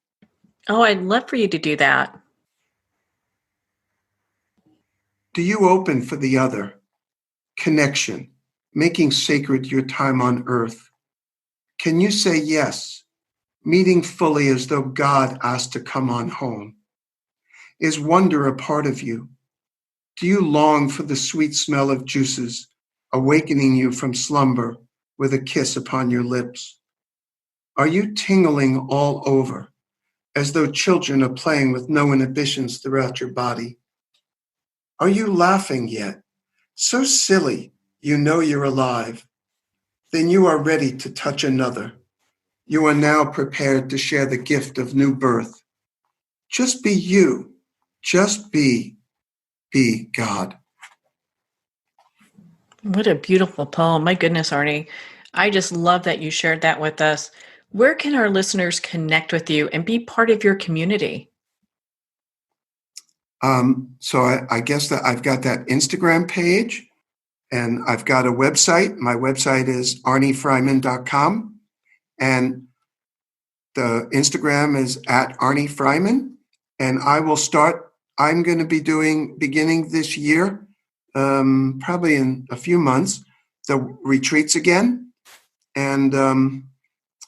Oh, I'd love for you to do that. Do you open for the other? Connection, making sacred your time on earth. Can you say yes, meeting fully as though God asked to come on home? Is wonder a part of you? Do you long for the sweet smell of juices, awakening you from slumber with a kiss upon your lips? Are you tingling all over, as though children are playing with no inhibitions throughout your body? Are you laughing yet? So silly, you know you're alive. Then you are ready to touch another. You are now prepared to share the gift of new birth. Just be you. Just be God. What a beautiful poem. My goodness, Arnie. I just love that you shared that with us. Where can our listeners connect with you and be part of your community? So I guess that I've got that Instagram page, and I've got a website. My website is arniefreiman.com, and the Instagram is at Arnie Freiman. And I'm going to be beginning this year, probably in a few months, the retreats again. And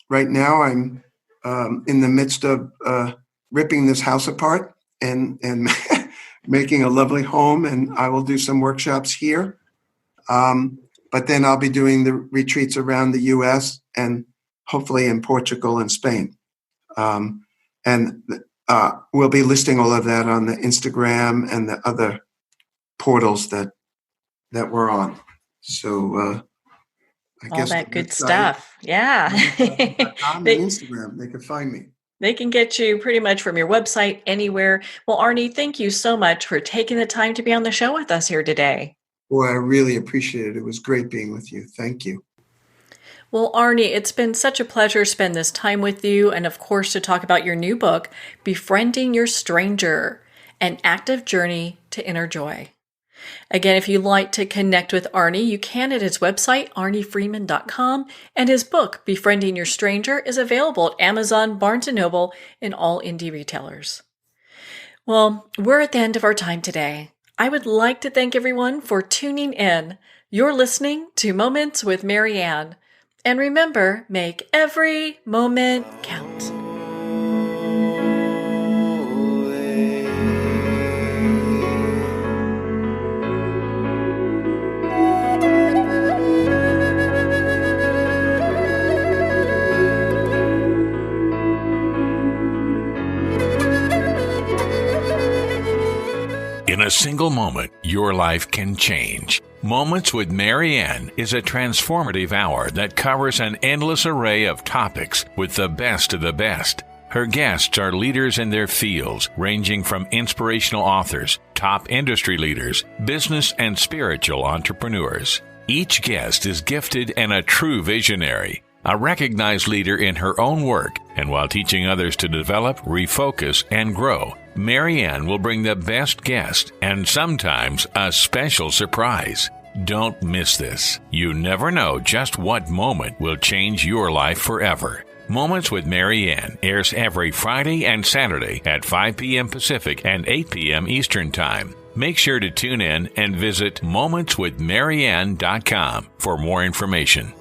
right now I'm in the midst of ripping this house apart and making a lovely home, and I will do some workshops here. But then I'll be doing the retreats around the U.S. and hopefully in Portugal and Spain. And we'll be listing all of that on the Instagram and the other portals that we're on. So I all guess that good stuff. Yeah. On the Instagram, they can find me. They can get you pretty much from your website anywhere. Well, Arnie, thank you so much for taking the time to be on the show with us here today. Boy, I really appreciate it. It was great being with you. Thank you. Well, Arnie, it's been such a pleasure to spend this time with you, and of course to talk about your new book, Befriending Your Stranger, An Active Journey to Inner Joy. Again, if you'd like to connect with Arnie, you can at his website, arniefreiman.com, and his book, Befriending Your Stranger, is available at Amazon, Barnes & Noble, and all indie retailers. Well, we're at the end of our time today. I would like to thank everyone for tuning in. You're listening to Moments with Mary Ann. And remember, make every moment count. In a single moment, your life can change. Moments with Mary Ann is a transformative hour that covers an endless array of topics with the best of the best. Her guests are leaders in their fields, ranging from inspirational authors, top industry leaders, business and spiritual entrepreneurs. Each guest is gifted and a true visionary, a recognized leader in her own work, and while teaching others to develop, refocus, and grow, Mary Ann will bring the best guest and sometimes a special surprise. Don't miss this. You never know just what moment will change your life forever. Moments with Mary Ann airs every Friday and Saturday at 5 p.m. Pacific and 8 p.m. Eastern Time. Make sure to tune in and visit momentswithmaryann.com for more information.